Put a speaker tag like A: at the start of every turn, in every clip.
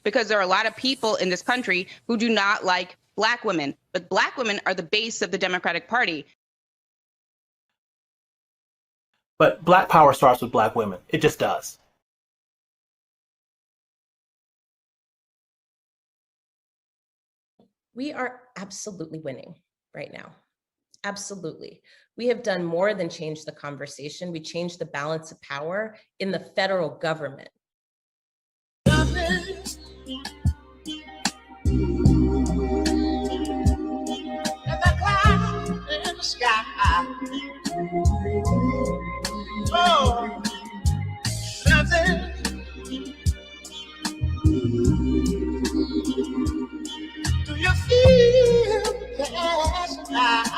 A: because there are a lot of people in this country who do not like Black women, but Black women are the base of the Democratic Party.
B: But Black power starts with Black women. It just does.
C: We are absolutely winning right now. Absolutely. We have done more than change the conversation. We changed the balance of power in the federal government.
D: Oh, nothing. Do you feel the passion?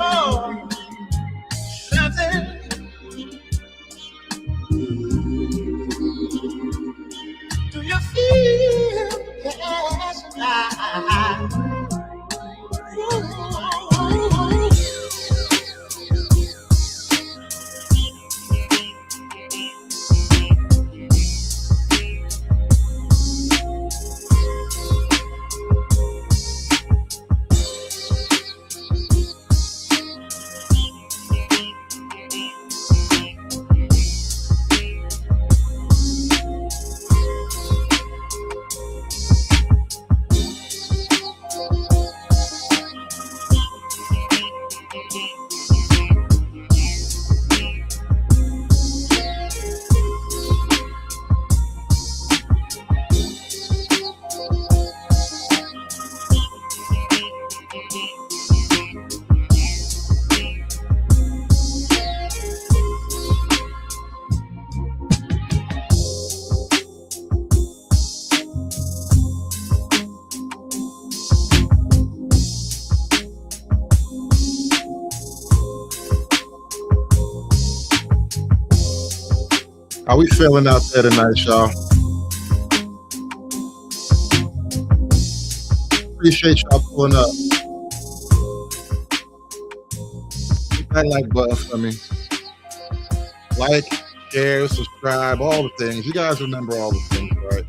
D: Oh, nothing. Do you feel the passion?
E: How we feeling out there tonight, y'all? Appreciate y'all pulling up. Hit that like button for me. Like, share, subscribe, all the things. You guys remember all the things, right?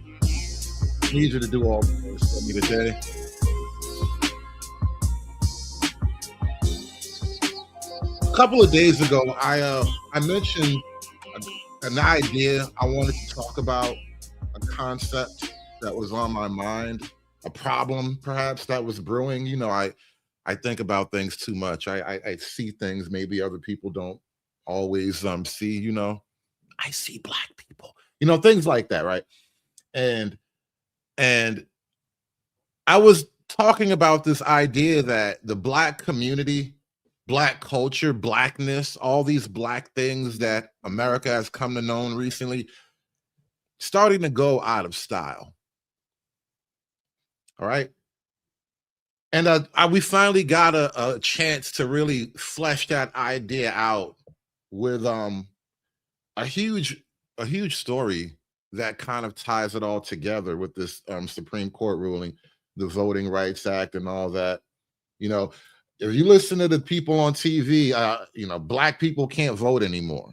E: I need you to do all the things for me today. A couple of days ago, I mentioned an idea I wanted to talk about, a concept that was on my mind, a problem perhaps that was brewing. You know, I think about things too much. I see things maybe other people don't always see. You know, I see Black people, you know, things like that, right? And I was talking about this idea that the Black community, Black culture, Blackness, all these Black things that America has come to know recently, starting to go out of style. All right. And we finally got a chance to really flesh that idea out with a huge story that kind of ties it all together with this Supreme Court ruling, the Voting Rights Act and all that. You know, if you listen to the people on TV, you know, Black people can't vote anymore.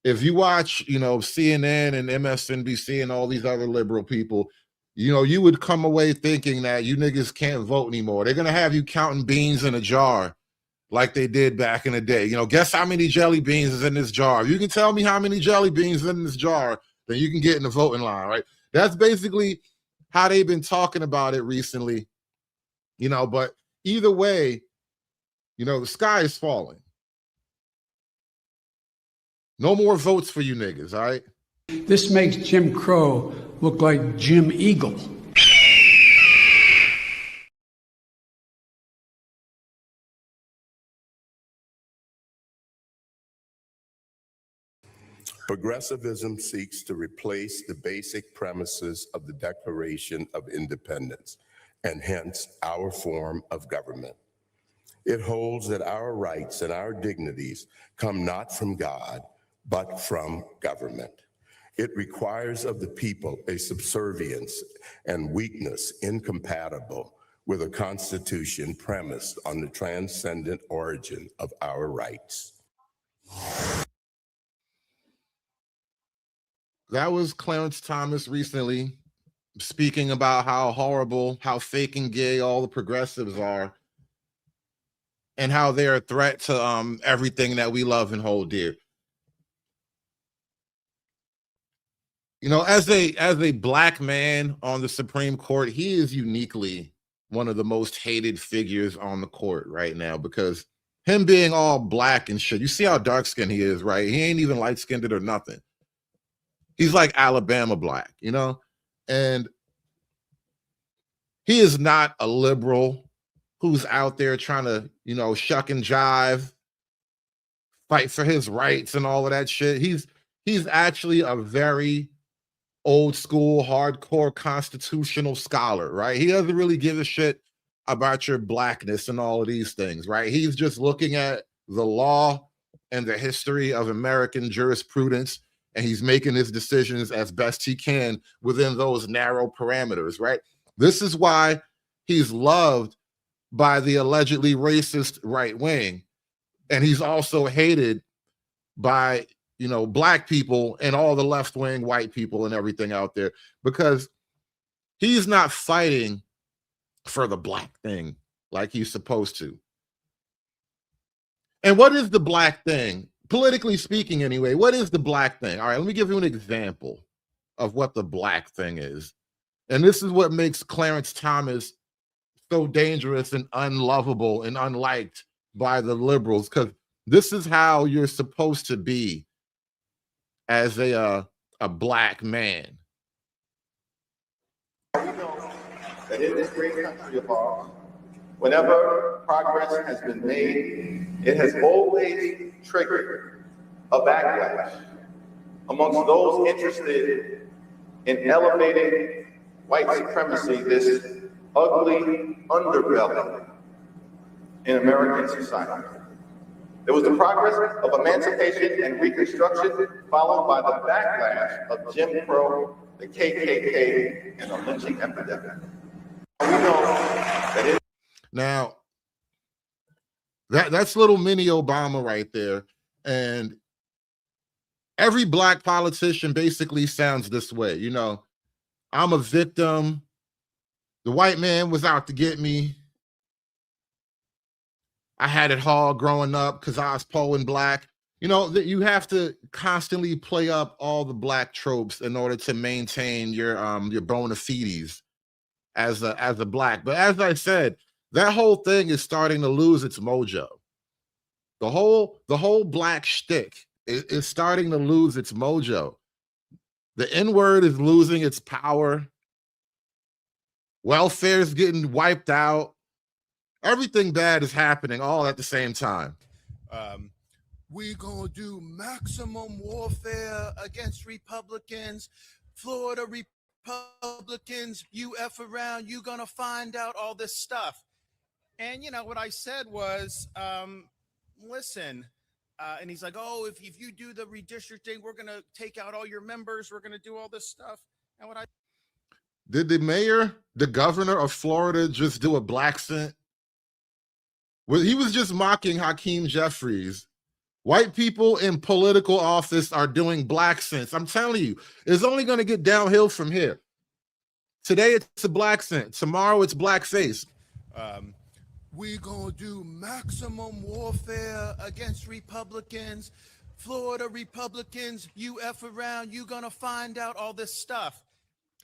E: If you watch, you know, CNN and MSNBC and all these other liberal people, you know, you would come away thinking that you niggas can't vote anymore. They're going to have you counting beans in a jar like they did back in the day. You know, guess how many jelly beans is in this jar. If you can tell me how many jelly beans is in this jar, then you can get in the voting line, right? That's basically how they've been talking about it recently, you know, but either way, you know, the sky is falling. No more votes for you niggas, all right?
F: This makes Jim Crow look like Jim Eagle.
G: Progressivism seeks to replace the basic premises of the Declaration of Independence, and hence our form of government. It holds that our rights and our dignities come not from God, but from government. It requires of the people a subservience and weakness incompatible with a constitution premised on the transcendent origin of our rights.
E: That was Clarence Thomas recently speaking about how horrible, how fake and gay all the progressives are, and how they're a threat to everything that we love and hold dear. You know, as a Black man on the Supreme Court, he is uniquely one of the most hated figures on the court right now, because him being all Black and shit, you see how dark-skinned he is, right? He ain't even light-skinned or nothing. He's like Alabama Black, you know? And he is not a liberal who's out there trying to, you know, shuck and jive, fight for his rights and all of that shit. He's actually a very old school, hardcore constitutional scholar, right? He doesn't really give a shit about your Blackness and all of these things, right? He's just looking at the law and the history of American jurisprudence, and he's making his decisions as best he can within those narrow parameters, right? This is why he's loved by the allegedly racist right wing. And he's also hated by, you know, Black people and all the left wing white people and everything out there, because he's not fighting for the Black thing like he's supposed to. And what is the Black thing? Politically speaking, anyway, what is the Black thing? All right, let me give you an example of what the Black thing is. And this is what makes Clarence Thomas so dangerous and unlovable and unliked by the liberals, because this is how you're supposed to be as a Black man.
H: We know that in this great country of ours, whenever progress has been made, it has always triggered a backlash amongst those interested in elevating white supremacy, this ugly underbelly in American society. There was the progress of emancipation and Reconstruction, followed by the backlash of Jim Crow, the KKK, and the lynching epidemic. We know that
E: now, that's little mini Obama right there. And every Black politician basically sounds this way. You know, I'm a victim. The white man was out to get me. I had it hard growing up because I was poor and Black. You know, that you have to constantly play up all the Black tropes in order to maintain your bona fides as a Black. But as I said, that whole thing is starting to lose its mojo. The whole Black shtick is starting to lose its mojo. The N-word is losing its power. welfare is getting wiped out. Everything bad is happening all at the same time.
I: We gonna do maximum warfare against Republicans. Florida Republicans, you F around, you gonna find out all this stuff. And you know what I said was, listen, and he's like, oh, if you do the redistricting, we're gonna take out all your members, we're gonna do all this stuff. And what I
E: Did the governor of Florida, just do a black scent? Well, he was just mocking Hakeem Jeffries. White people in political office are doing black scents. I'm telling you, it's only going to get downhill from here. Today it's a black scent. Tomorrow it's blackface.
I: We gonna do maximum warfare against Republicans. Florida Republicans, you F around, you gonna find out all this stuff.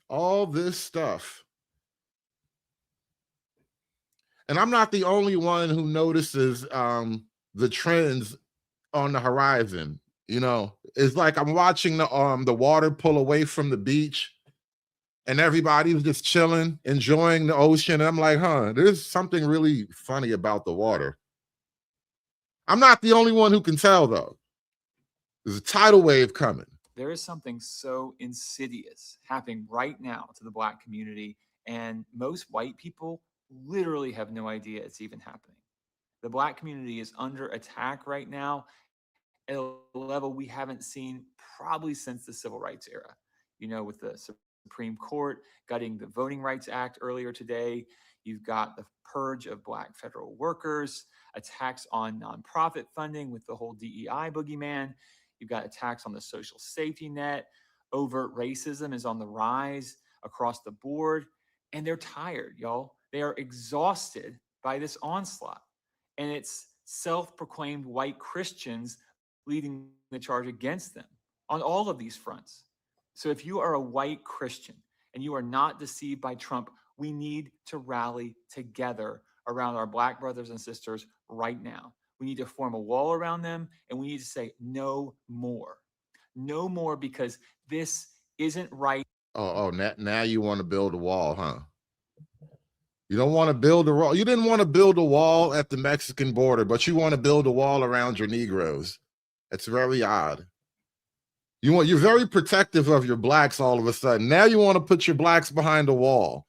E: All this stuff. And I'm not the only one who notices the trends on the horizon. You know, it's like I'm watching the water pull away from the beach, and everybody's just chilling, enjoying the ocean. And I'm like, there's something really funny about the water. I'm not the only one who can tell, though. There's a tidal wave coming.
J: There is something so insidious happening right now to the Black community, and most white people literally have no idea it's even happening. The Black community is under attack right now at a level we haven't seen probably since the Civil Rights era. You know, with the Supreme Court gutting the Voting Rights Act earlier today, you've got the purge of Black federal workers, attacks on nonprofit funding with the whole DEI boogeyman. You've got attacks on the social safety net. Overt racism is on the rise across the board. And they're tired, y'all. They are exhausted by this onslaught. And it's self-proclaimed white Christians leading the charge against them on all of these fronts. So if you are a white Christian and you are not deceived by Trump, we need to rally together around our Black brothers and sisters right now. We need to form a wall around them, and we need to say no more. No more, because this isn't right.
E: Now you want to build a wall, huh? You don't want to build a wall. You didn't want to build a wall at the Mexican border, but you want to build a wall around your Negroes. That's very odd. You're very protective of your Blacks all of a sudden. Now you want to put your Blacks behind a wall.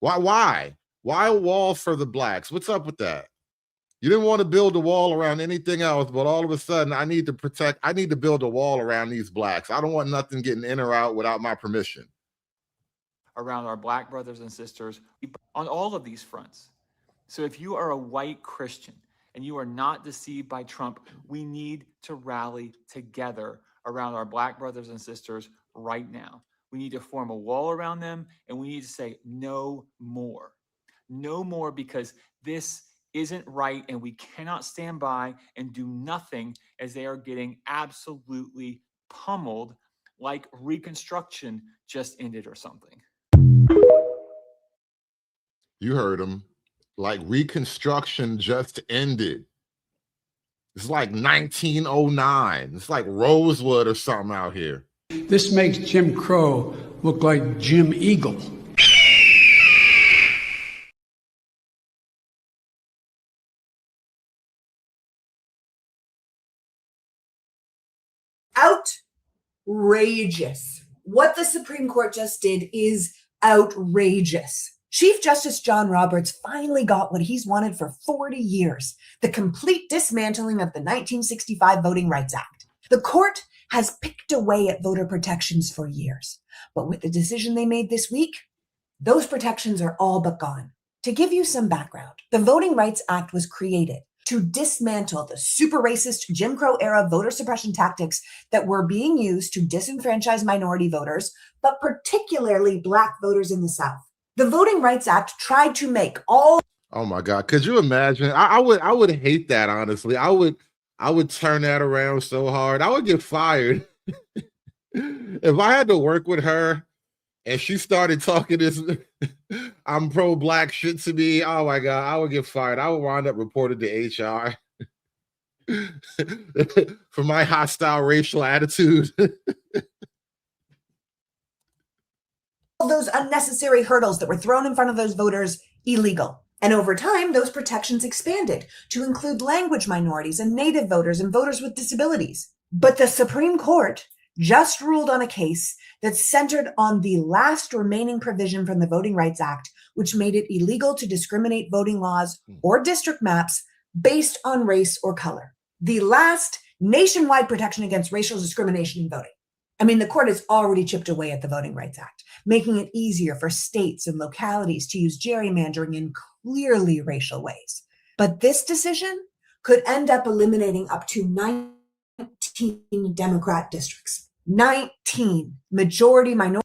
E: Why? Why a wall for the Blacks? What's up with that? You didn't want to build a wall around anything else, but all of a sudden I need to build a wall around these Blacks. I don't want nothing getting in or out without my permission.
J: Around our Black brothers and sisters on all of these fronts. So if you are a white Christian and you are not deceived by Trump, we need to rally together around our Black brothers and sisters right now. We need to form a wall around them, and we need to say no more. No more, because this isn't right, and we cannot stand by and do nothing as they are getting absolutely pummeled like Reconstruction just ended or something.
E: You heard him. Like Reconstruction just ended. It's like 1909. It's like Rosewood or something out here.
F: This makes Jim Crow look like Jim Eagle.
K: Outrageous. What the Supreme Court just did is outrageous. Chief Justice John Roberts finally got what he's wanted for 40 years, the complete dismantling of the 1965 Voting Rights Act. The court has picked away at voter protections for years, but with the decision they made this week, those protections are all but gone. To give you some background, the Voting Rights Act was created to dismantle the super racist Jim Crow era voter suppression tactics that were being used to disenfranchise minority voters, but particularly Black voters in the South. The Voting Rights Act tried to make all—
E: Oh my God. Could you imagine? I would hate that, honestly. I would turn that around so hard. I would get fired. If I had to work with her and she started talking this I'm pro-Black shit to me, oh my God, I would get fired. I would wind up reported to HR for my hostile racial attitude.
K: those unnecessary hurdles that were thrown in front of those voters illegal. And over time, those protections expanded to include language minorities and native voters and voters with disabilities. But the Supreme Court just ruled on a case that centered on the last remaining provision from the Voting Rights Act, which made it illegal to discriminate voting laws or district maps based on race or color. The last nationwide protection against racial discrimination in voting. I mean, the court has already chipped away at the Voting Rights Act, making it easier for states and localities to use gerrymandering in clearly racial ways. But this decision could end up eliminating up to 19 Democrat districts. 19 majority minority.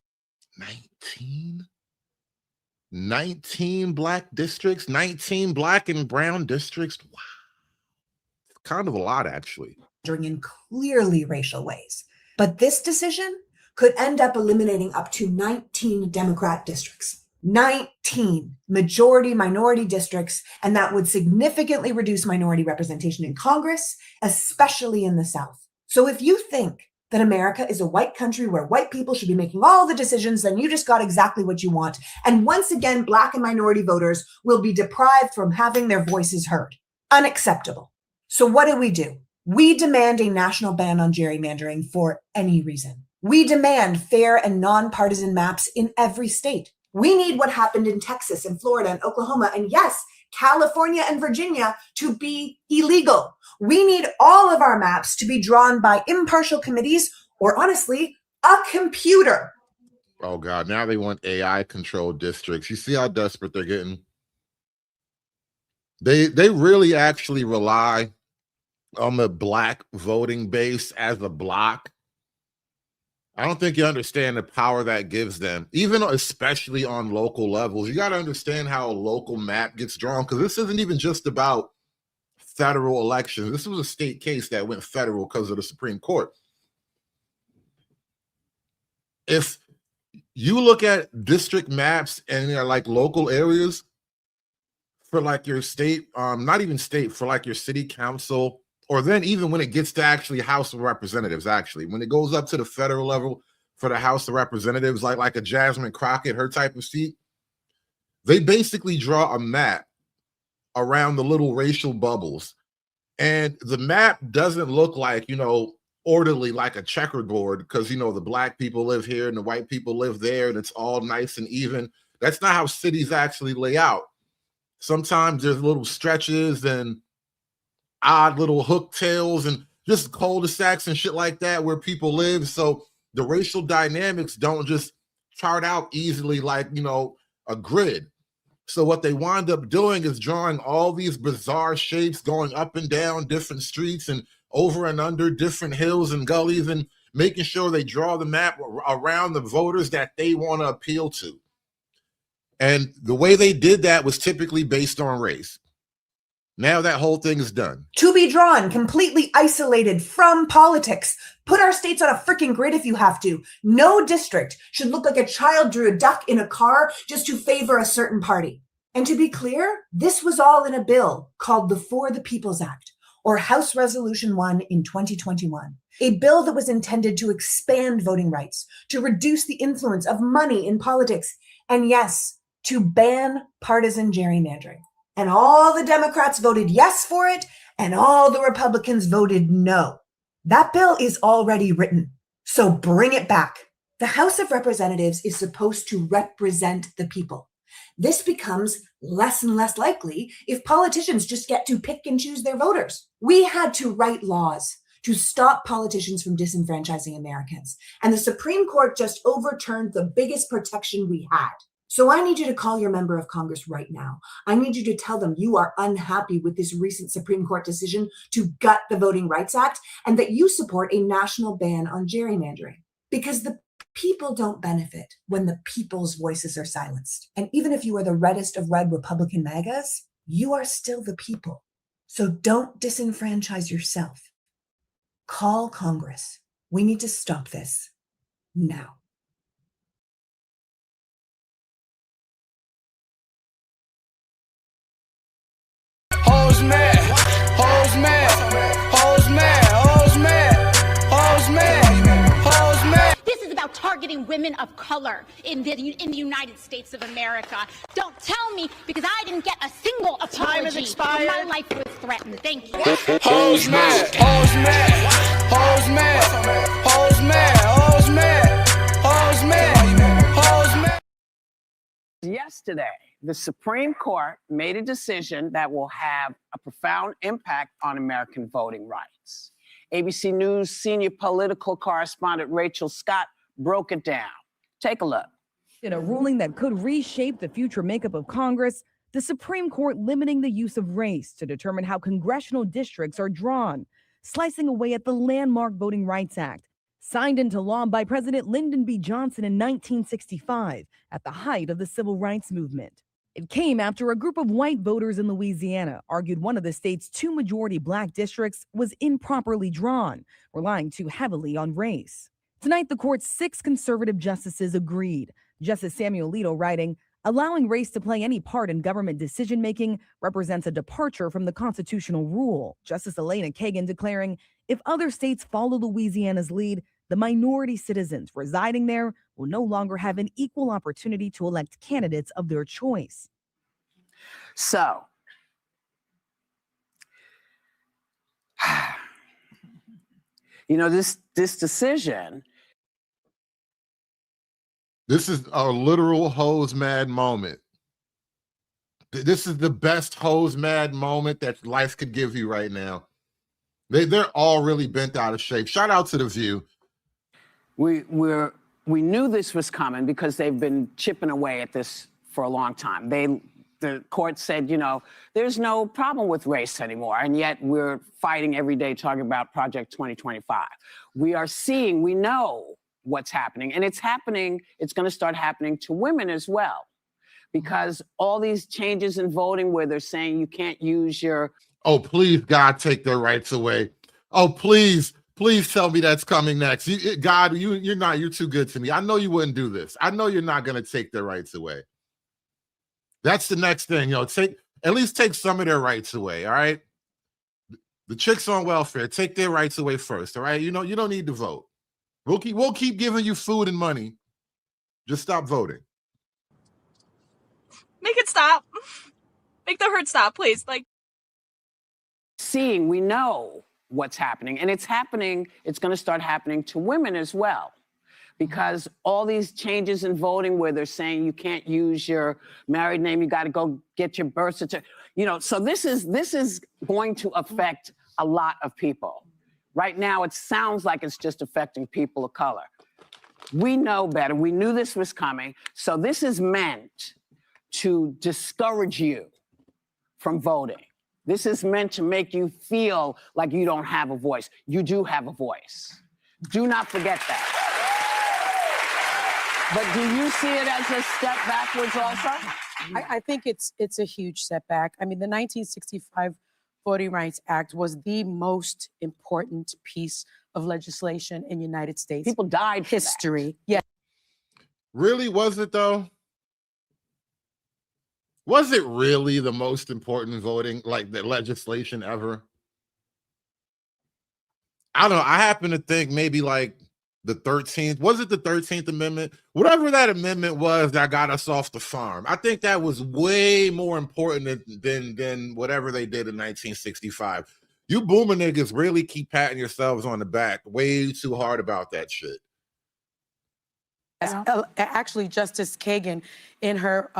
E: 19 black districts, 19 black and brown districts. Wow. Kind of a lot, actually.
K: In clearly racial ways. But this decision could end up eliminating up to 19 Democrat districts. 19 majority minority districts, and that would significantly reduce minority representation in Congress, especially in the South. So if you think that America is a white country where white people should be making all the decisions, then you just got exactly what you want. And once again, black and minority voters will be deprived from having their voices heard. Unacceptable. So what do? We demand a national ban on gerrymandering for any reason. We demand fair and nonpartisan maps in every state. We need what happened in Texas and Florida and Oklahoma and yes, California and Virginia to be illegal. We need all of our maps to be drawn by impartial committees or honestly, a computer.
E: Oh God, now they want AI controlled districts. You see how desperate they're getting? They really actually rely on the black voting base as a block. I don't think you understand the power that gives them, even especially on local levels. You got to understand how a local map gets drawn, because this isn't even just about federal elections. This was a state case that went federal because of the Supreme Court. If you look at district maps and they're like local areas for like your state, not even state, for like your city council, or then even when it gets to actually House of Representatives, actually, when it goes up to the federal level for the House of Representatives, like a Jasmine Crockett, her type of seat, they basically draw a map around the little racial bubbles. And the map doesn't look like, orderly like a checkerboard because, the black people live here and the white people live there and it's all nice and even. That's not how cities actually lay out. Sometimes there's little stretches and odd little hook tails and just cul-de-sacs and shit like that where people live. So the racial dynamics don't just chart out easily like, a grid. So what they wind up doing is drawing all these bizarre shapes going up and down different streets and over and under different hills and gullies and making sure they draw the map around the voters that they want to appeal to. And the way they did that was typically based on race. Now that whole thing is done.
K: To be drawn, completely isolated from politics. Put our states on a freaking grid if you have to. No district should look like a child drew a duck in a car just to favor a certain party. And to be clear, this was all in a bill called the For the People's Act, or House Resolution 1 in 2021. A bill that was intended to expand voting rights, to reduce the influence of money in politics, and yes, to ban partisan gerrymandering. And all the Democrats voted yes for it, and all the Republicans voted no. That bill is already written, so bring it back. The House of Representatives is supposed to represent the people. This becomes less and less likely if politicians just get to pick and choose their voters. We had to write laws to stop politicians from disenfranchising Americans, and the Supreme Court just overturned the biggest protection we had. So I need you to call your member of Congress right now. I need you to tell them you are unhappy with this recent Supreme Court decision to gut the Voting Rights Act and that you support a national ban on gerrymandering. Because the people don't benefit when the people's voices are silenced. And even if you are the reddest of red Republican MAGAs, you are still the people. So don't disenfranchise yourself. Call Congress. We need to stop this now.
L: Hoes mad, hoes mad, hoes mad, hoes mad, hoes mad, hoes mad.
M: This is about targeting targeting women of color in the United States of America. Don't tell me, because I didn't get a single apology when my life was threatened. Thank you.
L: Hoes mad, hoes mad, hoes mad, hoes mad, hoes mad, hoes mad, hoes mad.
N: Yesterday, the Supreme Court made a decision that will have a profound impact on American voting rights. ABC News senior political correspondent Rachel Scott broke it down. Take a look.
O: In a ruling that could reshape the future makeup of Congress, the Supreme Court limiting the use of race to determine how congressional districts are drawn, slicing away at the landmark Voting Rights Act, signed into law by President Lyndon B. Johnson in 1965 at the height of the Civil Rights Movement. It came after a group of white voters in Louisiana argued one of the state's 2 majority black districts was improperly drawn, relying too heavily on race. Tonight, the court's 6 conservative justices agreed. Justice Samuel Alito writing, "Allowing race to play any part in government decision-making represents a departure from the constitutional rule." Justice Elena Kagan declaring, "If other states follow Louisiana's lead, the minority citizens residing there will no longer have an equal opportunity to elect candidates of their choice."
N: So, you know, this decision.
E: This is a literal hose mad moment. This is the best hose mad moment that life could give you right now. They're all really bent out of shape. Shout out to The View.
N: We knew this was coming because they've been chipping away at this for a long time. The court said, you know, there's no problem with race anymore, and yet we're fighting every day talking about Project 2025. We know what's happening, and it's going to start happening to women as well, because all these changes in voting where they're saying you can't use your...
E: Oh, please, God, take their rights away. Oh, please tell me that's coming next. God, you're too good to me. I know you wouldn't do this. I know you're not going to take their rights away. That's the next thing, at least take some of their rights away, all right? The chicks on welfare, take their rights away first, all right? You don't need to vote. We'll keep giving you food and money. Just stop voting.
P: Make it stop. Make the hurt stop, please.
N: We know what's happening, and it's going to start happening to women as well, because all these changes in voting where they're saying you can't use your married name, you got to go get your birth certificate, so this is going to affect a lot of people. Right now, it sounds like it's just affecting people of color. We know better. We knew this was coming. So this is meant to discourage you from voting. This is meant to make you feel like you don't have a voice. You do have a voice. Do not forget that. But do you see it as a step backwards also?
Q: I think it's a huge setback. I mean, the 1965 Voting Rights Act was the most important piece of legislation in the United States.
N: People died for
Q: history.
N: That.
Q: Yeah.
E: Really, was it though? Was it really the most important voting, the legislation ever? I don't know. I happen to think maybe the 13th, was it the 13th Amendment? Whatever that amendment was that got us off the farm. I think that was way more important than whatever they did in 1965. You boomer niggas really keep patting yourselves on the back way too hard about that shit.
Q: Actually, Justice Kagan, in her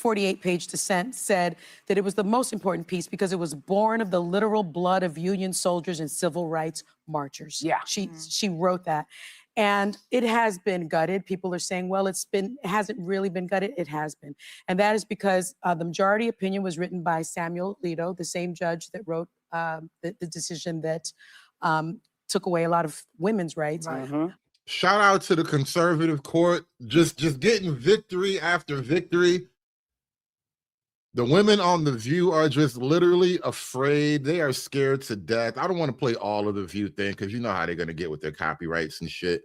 Q: 48-page dissent, said that it was the most important piece because it was born of the literal blood of Union soldiers and civil rights marchers.
N: Yeah.
Q: She wrote that. And it has been gutted. People are saying, well, it hasn't really been gutted. It has been. And that is because the majority opinion was written by Samuel Alito, the same judge that wrote the decision that took away a lot of women's rights.
N: Mm-hmm.
E: Shout out to the conservative court, just getting victory after victory. The women on The View are just literally afraid. They are scared to death. I don't want to play all of The View thing because you know how they're going to get with their copyrights and shit.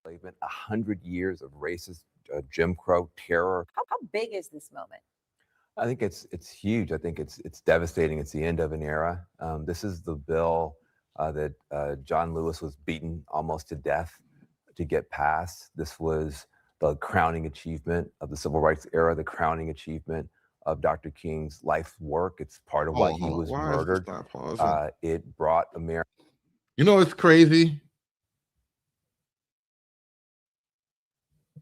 R: 100 years of racist Jim Crow terror.
S: How big is this moment?
R: I think it's huge. I think it's devastating. It's the end of an era. This is the bill that John Lewis was beaten almost to death to get passed. This was the crowning achievement of the civil rights era, the crowning achievement of Dr. King's life work. It's part of why he was murdered. It brought America.
E: You know, it's crazy.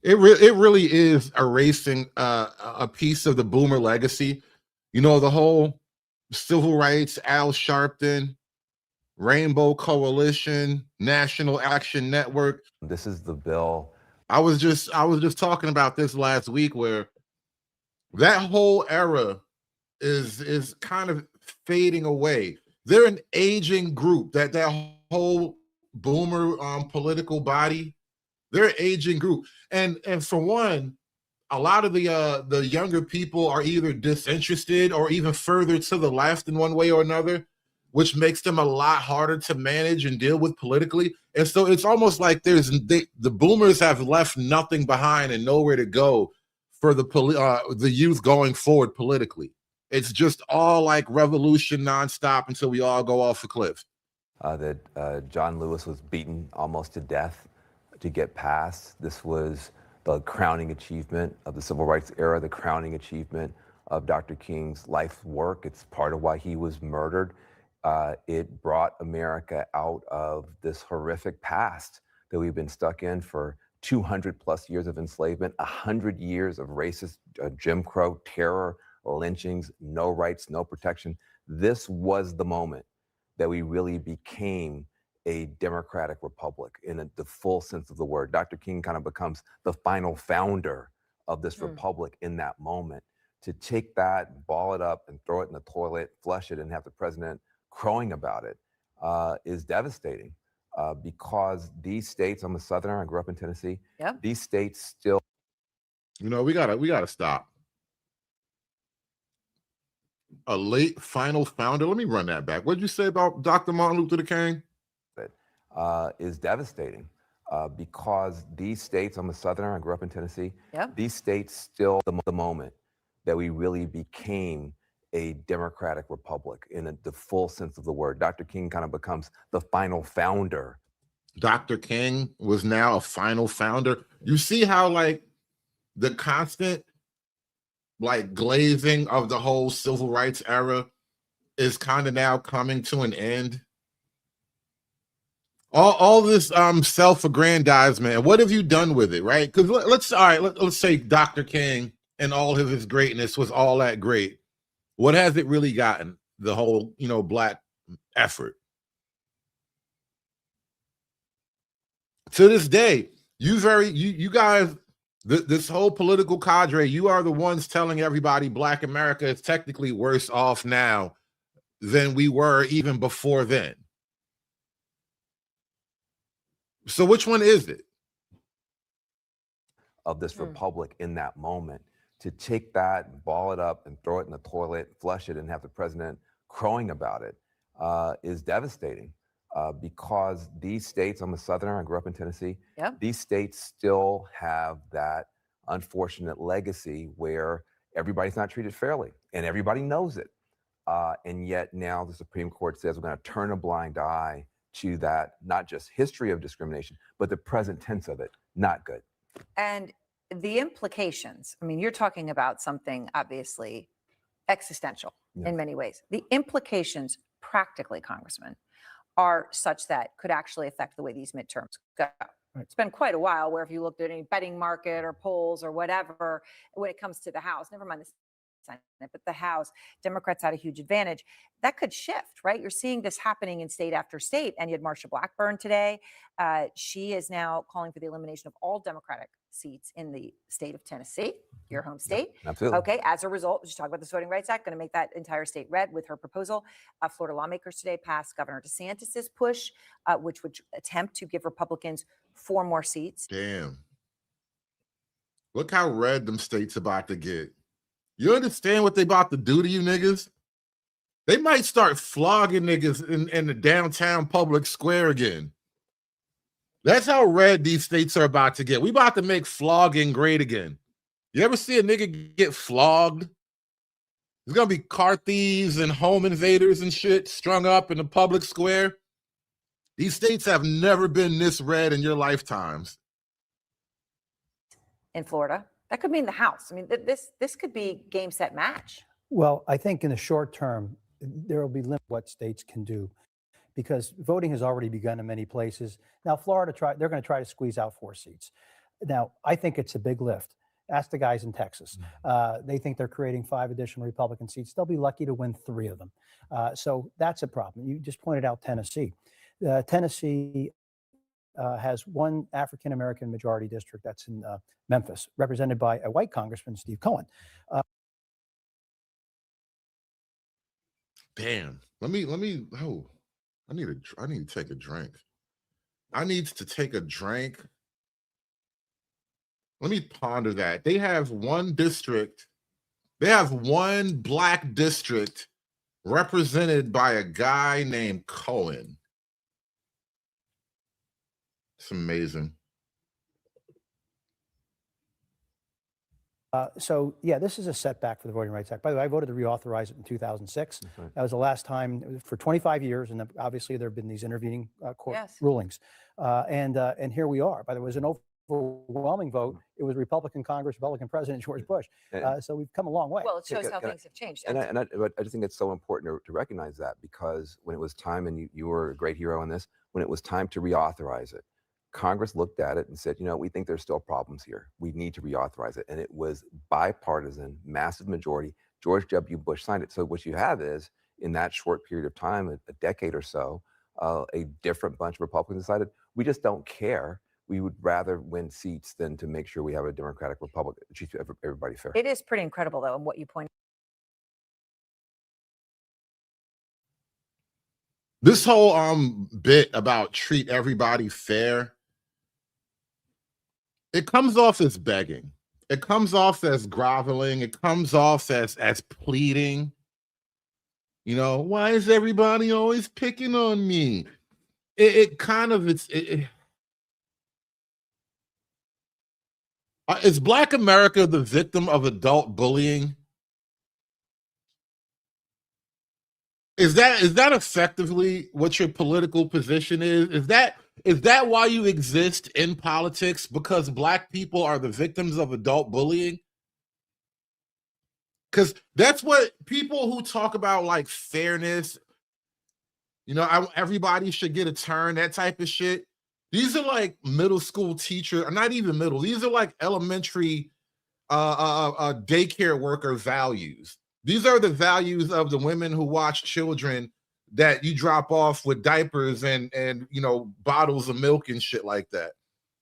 E: It really is erasing a piece of the boomer legacy. You know, the whole civil rights, Al Sharpton, Rainbow Coalition, National Action Network.
R: This is the bill.
E: I was just talking about this last week, where that whole era is kind of fading away. They're an aging group. That whole boomer political body, they're an aging group. And for one, a lot of the younger people are either disinterested or even further to the left in one way or another, which makes them a lot harder to manage and deal with politically. And so it's almost like the boomers have left nothing behind and nowhere to go for the youth going forward politically. It's just all like revolution nonstop until we all go off the cliff.
R: That John Lewis was beaten almost to death to get passed. This was the crowning achievement of the civil rights era, the crowning achievement of Dr. King's life work. It's part of why he was murdered. It brought America out of this horrific past that we've been stuck in for 200 plus years of enslavement, 100 years of racist Jim Crow, terror, lynchings, no rights, no protection. This was the moment that we really became a democratic republic in the full sense of the word. Dr. King kind of becomes the final founder of this republic in that moment. To take that, ball it up, and throw it in the toilet, flush it, and have the president crowing about it is devastating because these states, I'm a Southerner, I grew up in Tennessee.
S: Yep.
R: These states still.
E: You know, we gotta stop. A late final founder. Let me run that back. What did you say about Dr. Martin Luther King?
R: Is devastating because these states, I'm a Southerner, I grew up in Tennessee.
S: Yep.
R: These states still the moment that we really became a democratic republic in the full sense of the word. Dr. King kind of becomes the final founder.
E: Dr. King was now a final founder. You see how like the constant like glazing of the whole civil rights era is kind of now coming to an end. All this self-aggrandizement, what have you done with it, right? Because let's say Dr. King and all of his greatness was all that great. What has it really gotten? The whole, black effort. To this day, you guys, this whole political cadre, you are the ones telling everybody Black America is technically worse off now than we were even before then. So which one is it?
R: Of this republic in that moment. To take that, ball it up, and throw it in the toilet, flush it, and have the president crowing about it is devastating because these states, I'm a Southerner, I grew up in Tennessee.
S: Yep.
R: These states still have that unfortunate legacy where everybody's not treated fairly, and everybody knows it. And yet now the Supreme Court says we're going to turn a blind eye to that, not just history of discrimination, but the present tense of it. Not good.
S: And the implications, I mean, you're talking about something obviously existential in many ways. The implications practically, Congressman, are such that could actually affect the way these midterms go. Right. It's been quite a while where if you looked at any betting market or polls or whatever, when it comes to the House, never mind the Senate, but the House, Democrats had a huge advantage. That could shift, right? You're seeing this happening in state after state. And you had Marsha Blackburn today. She is now calling for the elimination of all Democratic seats in the state of Tennessee, your home state.
R: Absolutely.
S: Okay. As a result, just talk about the Voting Rights Act, going to make that entire state red with her proposal. Florida lawmakers today passed Governor DeSantis's push, which would attempt to give Republicans 4 more seats.
E: Damn. Look how red them states about to get. You understand what they about to do to you niggas? They might start flogging niggas in the downtown public square again. That's how red these states are about to get. We about to make flogging great again. You ever see a nigga get flogged? There's gonna be car thieves and home invaders and shit strung up in the public square. These states have never been this red in your lifetimes.
S: in Florida. That could mean the House. I mean, this could be game, set, match.
T: Well, I think in the short term, there will be limit what states can do because voting has already begun in many places. Now, Florida, they're going to try to squeeze out 4 seats. Now, I think it's a big lift. Ask the guys in Texas. They think they're creating 5 additional Republican seats. They'll be lucky to win 3 of them. So that's a problem. You just pointed out Tennessee. Tennessee has one African-American majority district that's in Memphis, represented by a white congressman, Steve Cohen.
E: Damn. Let me. Oh, I need to take a drink. I need to take a drink. Let me ponder that. They have one district. They have one black district represented by a guy named Cohen. It's amazing.
T: So, yeah, this is a setback for the Voting Rights Act. By the way, I voted to reauthorize it in 2006.
R: Right.
T: That was the last time for 25 years, and obviously there have been these intervening court
S: Yes.
T: rulings. And here we are. By the way, it was an overwhelming vote. It was Republican Congress, Republican President George Bush. So we've come a long way.
S: Well, it shows how things have changed.
R: But I just think it's so important to recognize that, because when it was time, and you were a great hero in this, when it was time to reauthorize it, Congress looked at it and said, we think there's still problems here. We need to reauthorize it. And it was bipartisan, massive majority. George W. Bush signed it. So what you have is, in that short period of time, a decade or so, a different bunch of Republicans decided, we just don't care. We would rather win seats than to make sure we have a Democratic Republic that treats everybody fair.
S: It is pretty incredible, though, and what you point.
E: This whole bit about treat everybody fair, it comes off as begging. It comes off as groveling. It comes off as pleading. Why is everybody always picking on me? Is Black America the victim of adult bullying? Is that effectively what your political position is? Is that why you exist in politics? Because Black people are the victims of adult bullying? Because that's what people who talk about, like, fairness, everybody should get a turn, that type of shit. These are like middle school teachers, or not even middle. These are like elementary daycare worker values. These are the values of the women who watch children that you drop off with diapers and bottles of milk and shit like that.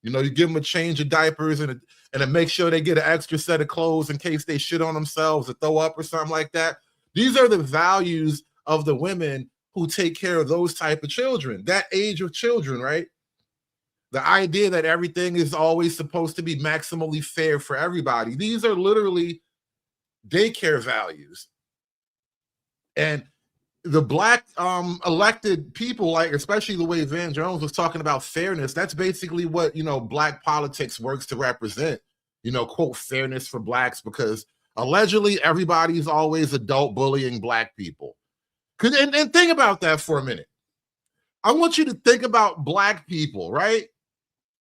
E: You give them a change of diapers and make sure they get an extra set of clothes in case they shit on themselves or throw up or something like that. These are the values of the women who take care of those type of children, that age of children, right? The idea that everything is always supposed to be maximally fair for everybody. These are literally daycare values. And the Black elected people, like especially the way Van Jones was talking about fairness, that's basically what Black politics works to represent, quote, fairness for Blacks, because allegedly everybody's always adult bullying Black people. And think about that for a minute. I want you to think about Black people, right?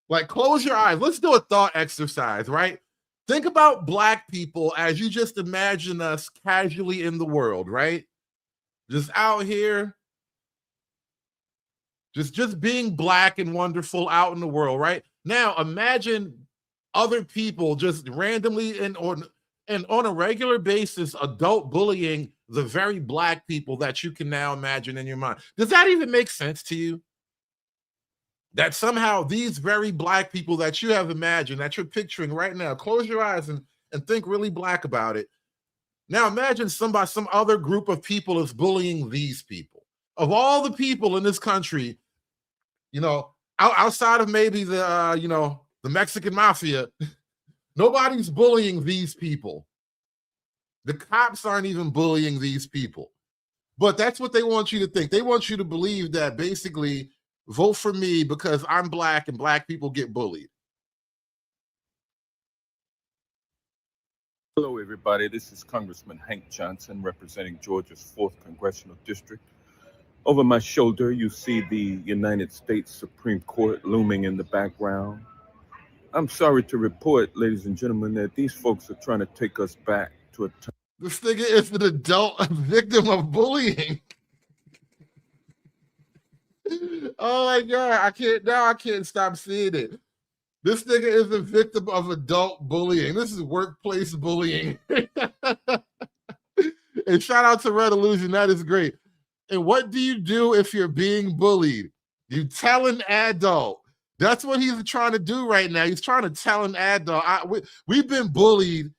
E: Like, close your eyes. Let's do a thought exercise, right? Think about Black people as you just imagine us casually in the world, right? Just out here, just being Black and wonderful out in the world, right? Now, imagine other people just randomly and on a regular basis adult bullying the very Black people that you can now imagine in your mind. Does that even make sense to you? That somehow these very Black people that you have imagined, that you're picturing right now, close your eyes and think really Black about it. Now imagine some other group of people is bullying these people. Of all the people in this country, outside of maybe the Mexican mafia, nobody's bullying these people. The cops aren't even bullying these people. But that's what they want you to think. They want you to believe that basically vote for me because I'm Black and Black people get bullied.
U: Hello, everybody. This is Congressman Hank Johnson representing Georgia's 4th Congressional District. Over my shoulder, you see the United States Supreme Court looming in the background. I'm sorry to report, ladies and gentlemen, that these folks are trying to take us back to a time.
E: This nigga is an adult victim of bullying. Oh my God, I can't stop seeing it. This nigga is a victim of adult bullying. This is workplace bullying. And shout out to Red Illusion, that is great. And what do you do if you're being bullied? You tell an adult. That's what he's trying to do right now. He's trying to tell an adult. We've been bullied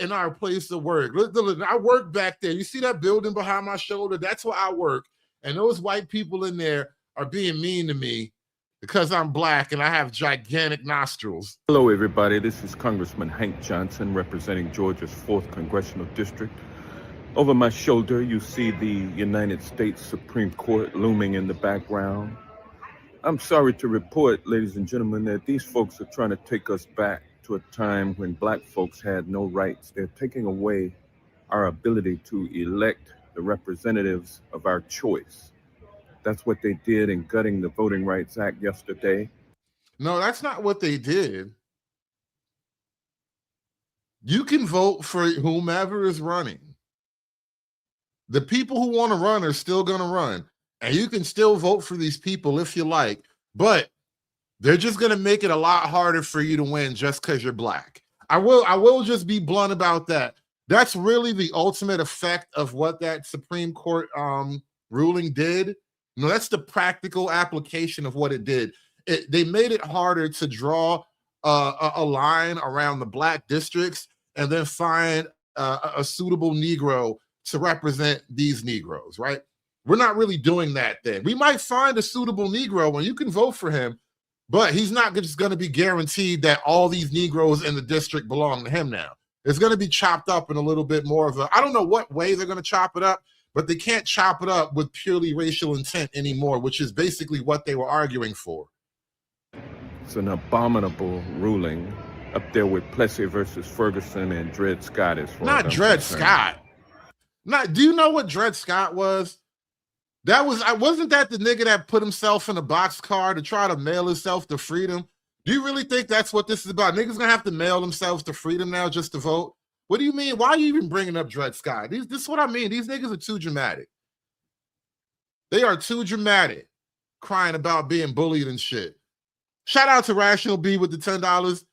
E: in our place of work. Look, I work back there. You see that building behind my shoulder? That's where I work. And those white people in there are being mean to me because I'm black and I have gigantic nostrils.
U: Hello, everybody. This is Congressman Hank Johnson representing Georgia's 4th Congressional District. Over my shoulder, you see the United States Supreme Court looming in the background. I'm sorry to report, ladies and gentlemen, that these folks are trying to take us back to a time when black folks had no rights. They're taking away our ability to elect the representatives of our choice. That's what they did in gutting the Voting Rights Act yesterday.
E: No, that's not what they did. You can vote for whomever is running. The people who want to run are still going to run. And you can still vote for these people if you like. But they're just going to make it a lot harder for you to win just because you're black. I will just be blunt about that. That's really the ultimate effect of what that Supreme Court ruling did. No, that's the practical application of what it did. They made it harder to draw a line around the black districts and then find a suitable Negro to represent these Negroes, right? We're not really doing that then. We might find a suitable Negro and you can vote for him, but he's not just going to be guaranteed that all these Negroes in the district belong to him now. It's going to be chopped up in a little bit more of I don't know what way they're going to chop it up, but they can't chop it up with purely racial intent anymore, which is basically what they were arguing for.
U: It's an abominable ruling up there with Plessy versus Ferguson and Dred Scott as far
E: Not
U: as I'm
E: Dred
U: concerned.
E: Scott. Do you know what Dred Scott was? Wasn't that the nigga that put himself in a boxcar to try to mail himself to freedom? Do you really think that's what this is about? Niggas gonna have to mail themselves to freedom now just to vote? What do you mean? Why are you even bringing up Dred Scott? This is what I mean. These niggas are too dramatic. They are too dramatic, crying about being bullied and shit. Shout out to Rational B with the $10.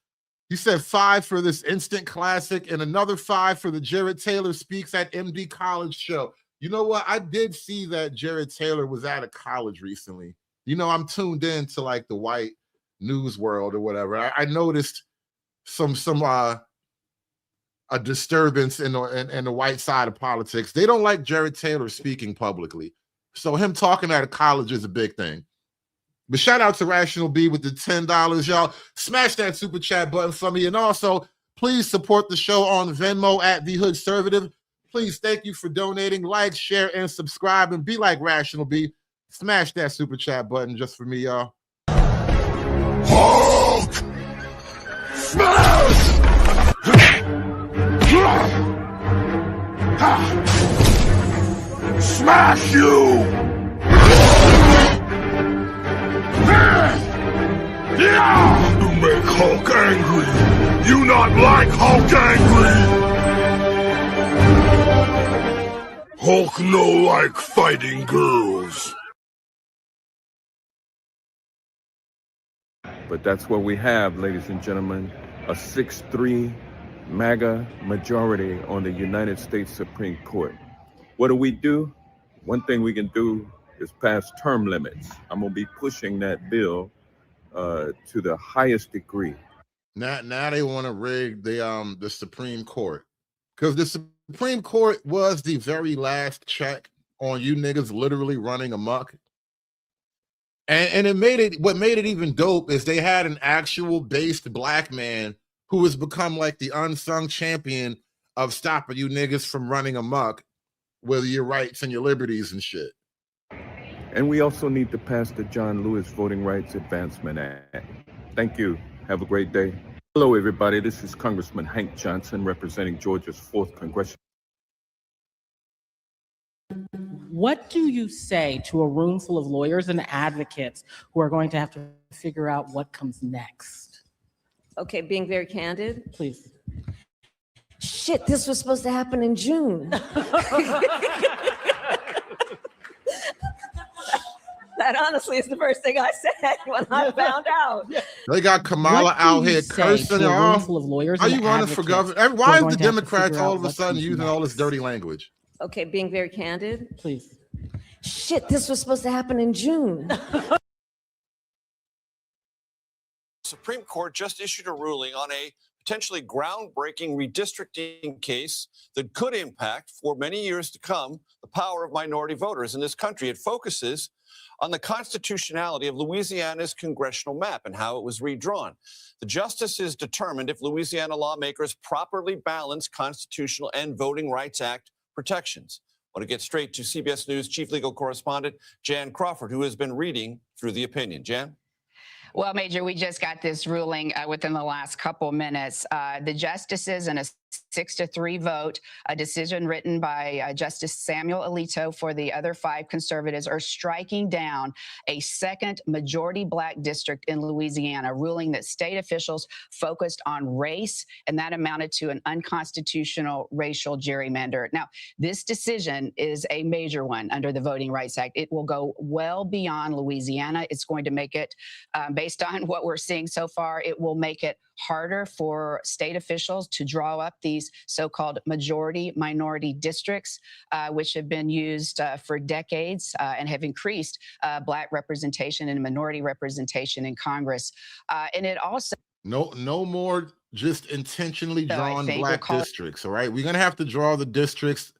E: He said $5 for this instant classic and another $5 for the Jared Taylor Speaks at MD College show. You know what? I did see that Jared Taylor was at a college recently. You know, I'm tuned in to like the white news world or whatever. I noticed a disturbance in the white side of politics. They don't like Jared Taylor speaking publicly. So him talking at a college is a big thing. But shout out to Rational B with the $10, y'all. Smash that super chat button for me. And also, please support the show on Venmo at The Hood Conservative. Please, thank you for donating. Like, share, and subscribe. And be like Rational B. Smash that super chat button just for me, y'all.
D: Hulk! Smash! Smash you! You make Hulk angry. You not like Hulk angry. Hulk no like fighting girls.
U: But that's what we have, ladies and gentlemen, a 6-3 MAGA majority on the United States Supreme Court. What do? One thing we can do is pass term limits. I'm going to be pushing that bill to the highest degree.
E: Now they want to rig the Supreme Court, because the Supreme Court was the very last check on you niggas literally running amok. And what made it even dope is they had an actual based black man who has become like the unsung champion of stopping you niggas from running amok with your rights and your liberties and shit.
U: And we also need to pass the John Lewis Voting Rights Advancement Act. Thank you. Have a great day. Hello, everybody. This is Congressman Hank Johnson representing Georgia's 4th Congressional.
A: What do you say to a room full of lawyers and advocates who are going to have to figure out what comes next?
B: Okay, being very candid.
A: Please.
B: Shit, this was supposed to happen in June. That honestly is the first thing I said when I found out.
E: They got Kamala
A: What do
E: out
A: you
E: here
A: say
E: cursing
A: to a room
E: off.
A: full of lawyers
E: Are
A: and
E: you running for
A: advocates
E: governor?
A: who
E: Why
A: are
E: is
A: going
E: the
A: to have to
E: Democrats
A: figure
E: all
A: out
E: of a
A: what
E: sudden
A: comes
E: using all this
A: next?
E: dirty language?
B: Okay, being very candid.
A: Please.
B: Shit, this was supposed to happen in June.
V: Supreme Court just issued a ruling on a potentially groundbreaking redistricting case that could impact, for many years to come, the power of minority voters in this country. It focuses on the constitutionality of Louisiana's congressional map and how it was redrawn. The justices determined if Louisiana lawmakers properly balance constitutional and Voting Rights Act protections. I want to get straight to CBS News chief legal correspondent Jan Crawford, who has been reading through the opinion. Jan?
W: Well, Major, we just got this ruling within the last couple minutes. The justices in a 6-3 vote, a decision written by Justice Samuel Alito for the other 5 conservatives, are striking down a second majority Black district in Louisiana, ruling that state officials focused on race, and that amounted to an unconstitutional racial gerrymander. Now, this decision is a major one under the Voting Rights Act. It will go well beyond Louisiana. It's going to make it, based on what we're seeing so far, it will make it harder for state officials to draw up these so-called majority minority districts, which have been used for decades and have increased Black representation and minority representation in Congress. And it also—
E: No more just intentionally drawn Black districts, all right? We're going to have to draw the districts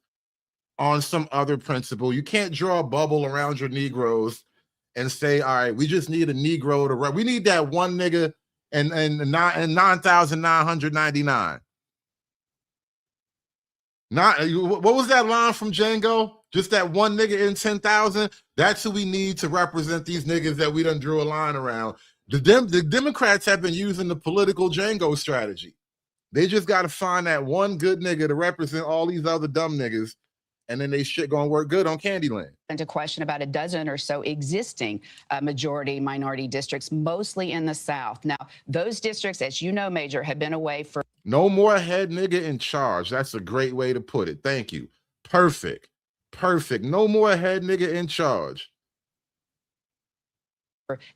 E: on some other principle. You can't draw a bubble around your Negroes and say, all right, we just need a Negro to run. We need that one nigga and 9,999. What was that line from Django? Just that one nigga in 10,000? That's who we need to represent these niggas that we done drew a line around. The Democrats have been using the political Django strategy. They just got to find that one good nigga to represent all these other dumb niggas, and then they shit gonna work good on Candyland.
W: Into question about a dozen or so existing majority minority districts, mostly in the South. Now, those districts, as you know, Major, have been away for—
E: No more head nigga in charge. That's a great way to put it. Thank you. Perfect. Perfect. No more head nigga in charge.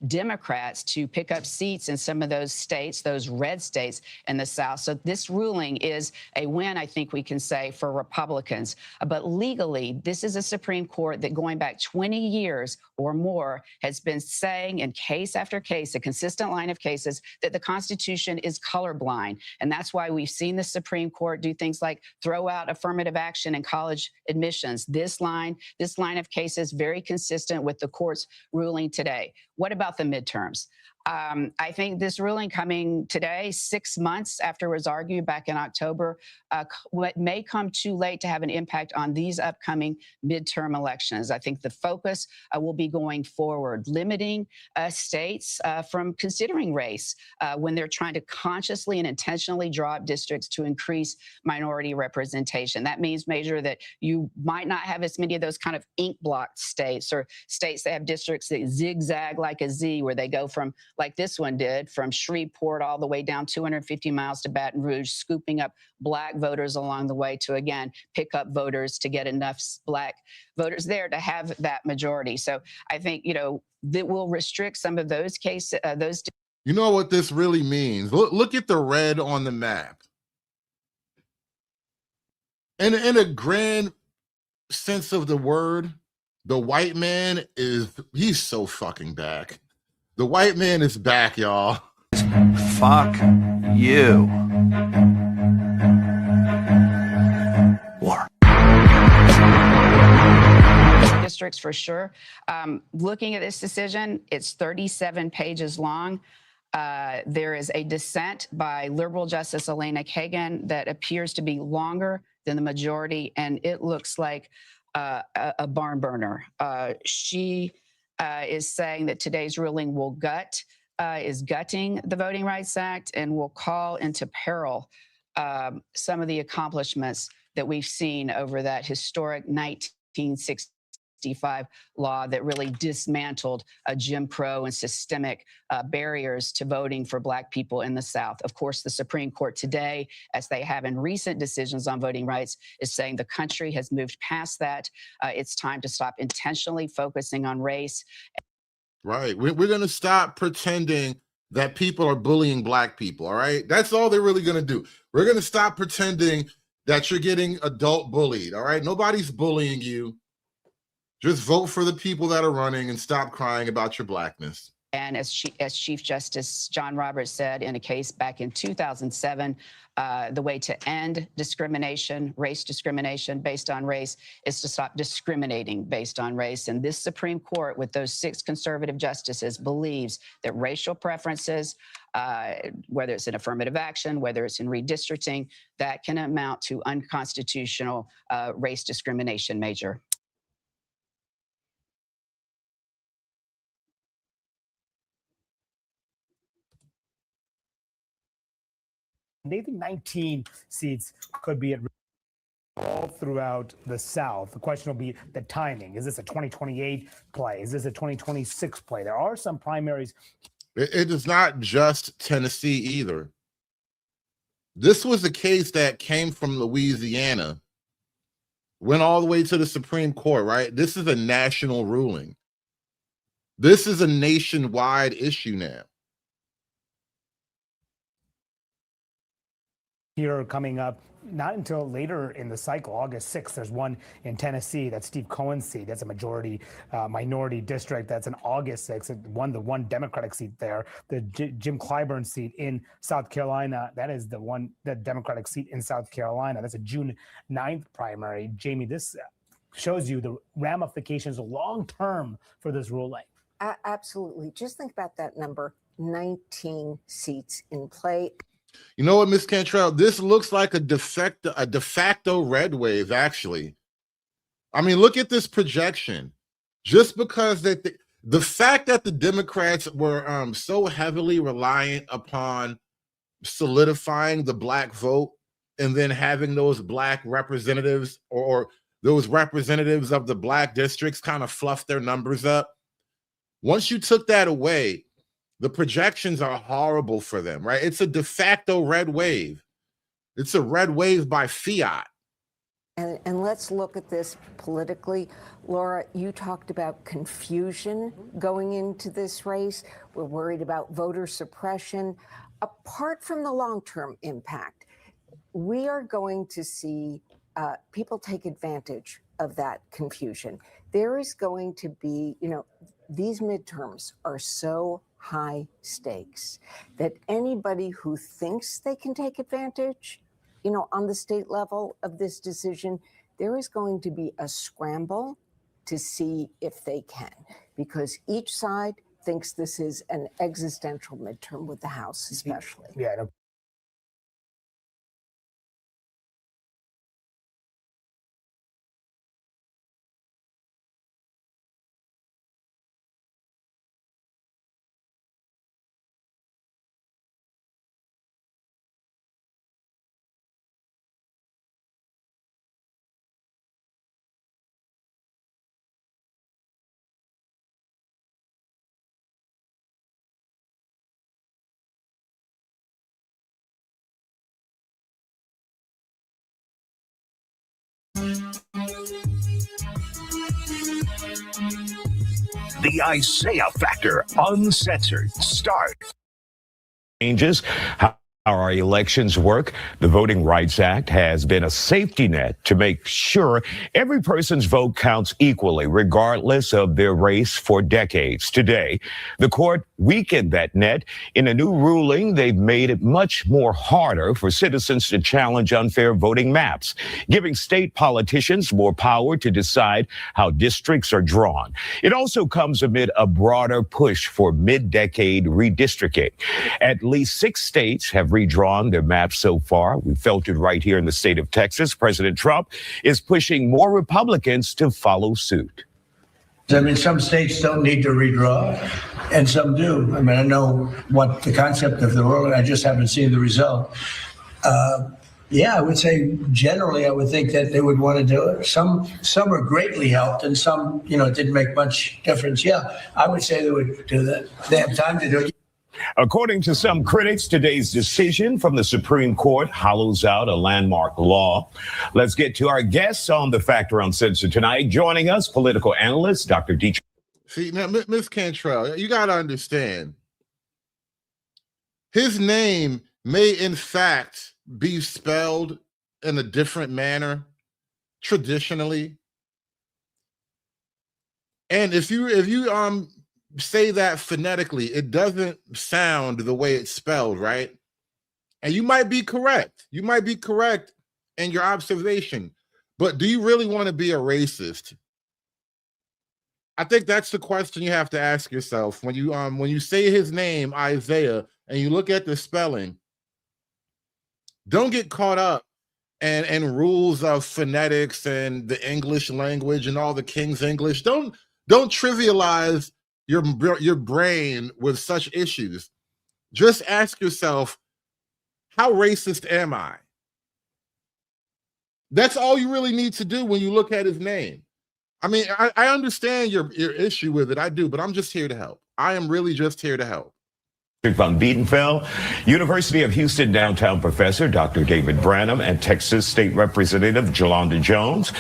W: Democrats to pick up seats in some of those states, those red states in the South. So this ruling is a win, I think we can say, for Republicans. But legally, this is a Supreme Court that going back 20 years or more has been saying in case after case, a consistent line of cases, that the Constitution is colorblind. And that's why we've seen the Supreme Court do things like throw out affirmative action in college admissions. This line of cases very consistent with the court's ruling today. What about the midterms? I think this ruling coming today, 6 months after it was argued back in October, may come too late to have an impact on these upcoming midterm elections. I think the focus will be going forward, limiting states from considering race when they're trying to consciously and intentionally draw up districts to increase minority representation. That means, Major, that you might not have as many of those kind of ink blocked states or states that have districts that zigzag like a Z, where they go from, like this one did, from Shreveport all the way down 250 miles to Baton Rouge, scooping up Black voters along the way to, again, pick up voters to get enough Black voters there to have that majority. So I think, that will restrict some of those cases.
E: You know what this really means? Look at the red on the map. In a grand sense of the word, the white man he's so fucking back. The white man is back, y'all.
X: Fuck you. War.
W: Districts for sure. Looking at this decision, it's 37 pages long. There is a dissent by liberal Justice Elena Kagan that appears to be longer than the majority, and it looks like a barn burner. She is saying that today's ruling will is gutting the Voting Rights Act and will call into peril some of the accomplishments that we've seen over that historic 1960 1965 law that really dismantled Jim Crow and systemic barriers to voting for Black people in the South. Of course, the Supreme Court today, as they have in recent decisions on voting rights, is saying the country has moved past that. It's time to stop intentionally focusing on race.
E: Right. We're going to stop pretending that people are bullying Black people. All right. That's all they're really going to do. We're going to stop pretending that you're getting adult bullied. All right. Nobody's bullying you. Just vote for the people that are running and stop crying about your Blackness.
W: And as Chief Justice John Roberts said in a case back in 2007, the way to end discrimination, race discrimination based on race, is to stop discriminating based on race. And this Supreme Court, with those 6 conservative justices, believes that racial preferences, whether it's in affirmative action, whether it's in redistricting, that can amount to unconstitutional race discrimination, Major.
C: They think 19 seats could be at all throughout the South. The question will be the timing. Is this a 2028 play? Is this a 2026 play? There are some primaries.
E: It is not just Tennessee either. This was a case that came from Louisiana, went all the way to the Supreme Court, right? This is a national ruling. This is a nationwide issue now.
C: Here coming up, not until later in the cycle, August 6th, there's one in Tennessee. That's Steve Cohen's seat. That's a majority minority district. That's an August 6th. The one Democratic seat there. The Jim Clyburn seat in South Carolina. That is the Democratic seat in South Carolina. That's a June 9th primary. Jamie, this shows you the ramifications long term for this ruling.
G: Absolutely. Just think about that number, 19 seats in play.
E: You know what, Ms. Cantrell? This looks like a de facto red wave, actually. I mean, look at this projection. Just because the fact that the Democrats were so heavily reliant upon solidifying the Black vote and then having those Black representatives or those representatives of the Black districts kind of fluff their numbers up. Once you took that away, the projections are horrible for them, right? It's a de facto red wave. It's a red wave by fiat.
G: And let's look at this politically. Laura, you talked about confusion going into this race. We're worried about voter suppression. Apart from the long-term impact, we are going to see people take advantage of that confusion. There is going to be, these midterms are so high stakes that anybody who thinks they can take advantage, on the state level of this decision, there is going to be a scramble to see if they can, because each side thinks this is an existential midterm with the House especially.
C: Yeah.
H: The Isaiah Factor Uncensored start. Changes how our elections work. The Voting Rights Act has been a safety net to make sure every person's vote counts equally, regardless of their race, for decades. Today, the court weakened that net. In a new ruling, they've made it much more harder for citizens to challenge unfair voting maps, giving state politicians more power to decide how districts are drawn. It also comes amid a broader push for mid-decade redistricting. At least 6 states have redrawn their maps so far. We felt it right here in the state of Texas. President Trump is pushing more Republicans to follow suit.
I: I mean, some states don't need to redraw, and some do. I know what the concept of the rule, I just haven't seen the result. Yeah, I would say generally, I would think that they would want to do it. Some are greatly helped, and some, it didn't make much difference. Yeah, I would say they would do that. They have time to do it.
H: According to some critics, today's decision from the Supreme Court hollows out a landmark law. Let's get to our guests on the Factor Uncensored tonight. Joining us, political analyst Dr. Dietrich.
E: See, now, Ms. Cantrell, you got to understand, his name may in fact be spelled in a different manner traditionally. And if you say that phonetically, it doesn't sound the way it's spelled, right? And you might be correct. You might be correct in your observation. But do you really want to be a racist? I think that's the question you have to ask yourself when you say his name, Isaiah, and you look at the spelling. Don't get caught up in rules of phonetics and the English language and all the King's English. Don't trivialize your brain with such issues. Just ask yourself, how racist am I? That's all you really need to do when you look at his name. I mean, I understand your issue with it. I do, but I'm just here to help. I am really just here to help.
H: Von Bietenfeld, University of Houston downtown professor Dr. David Branham, and Texas State Representative Jolanda Jones,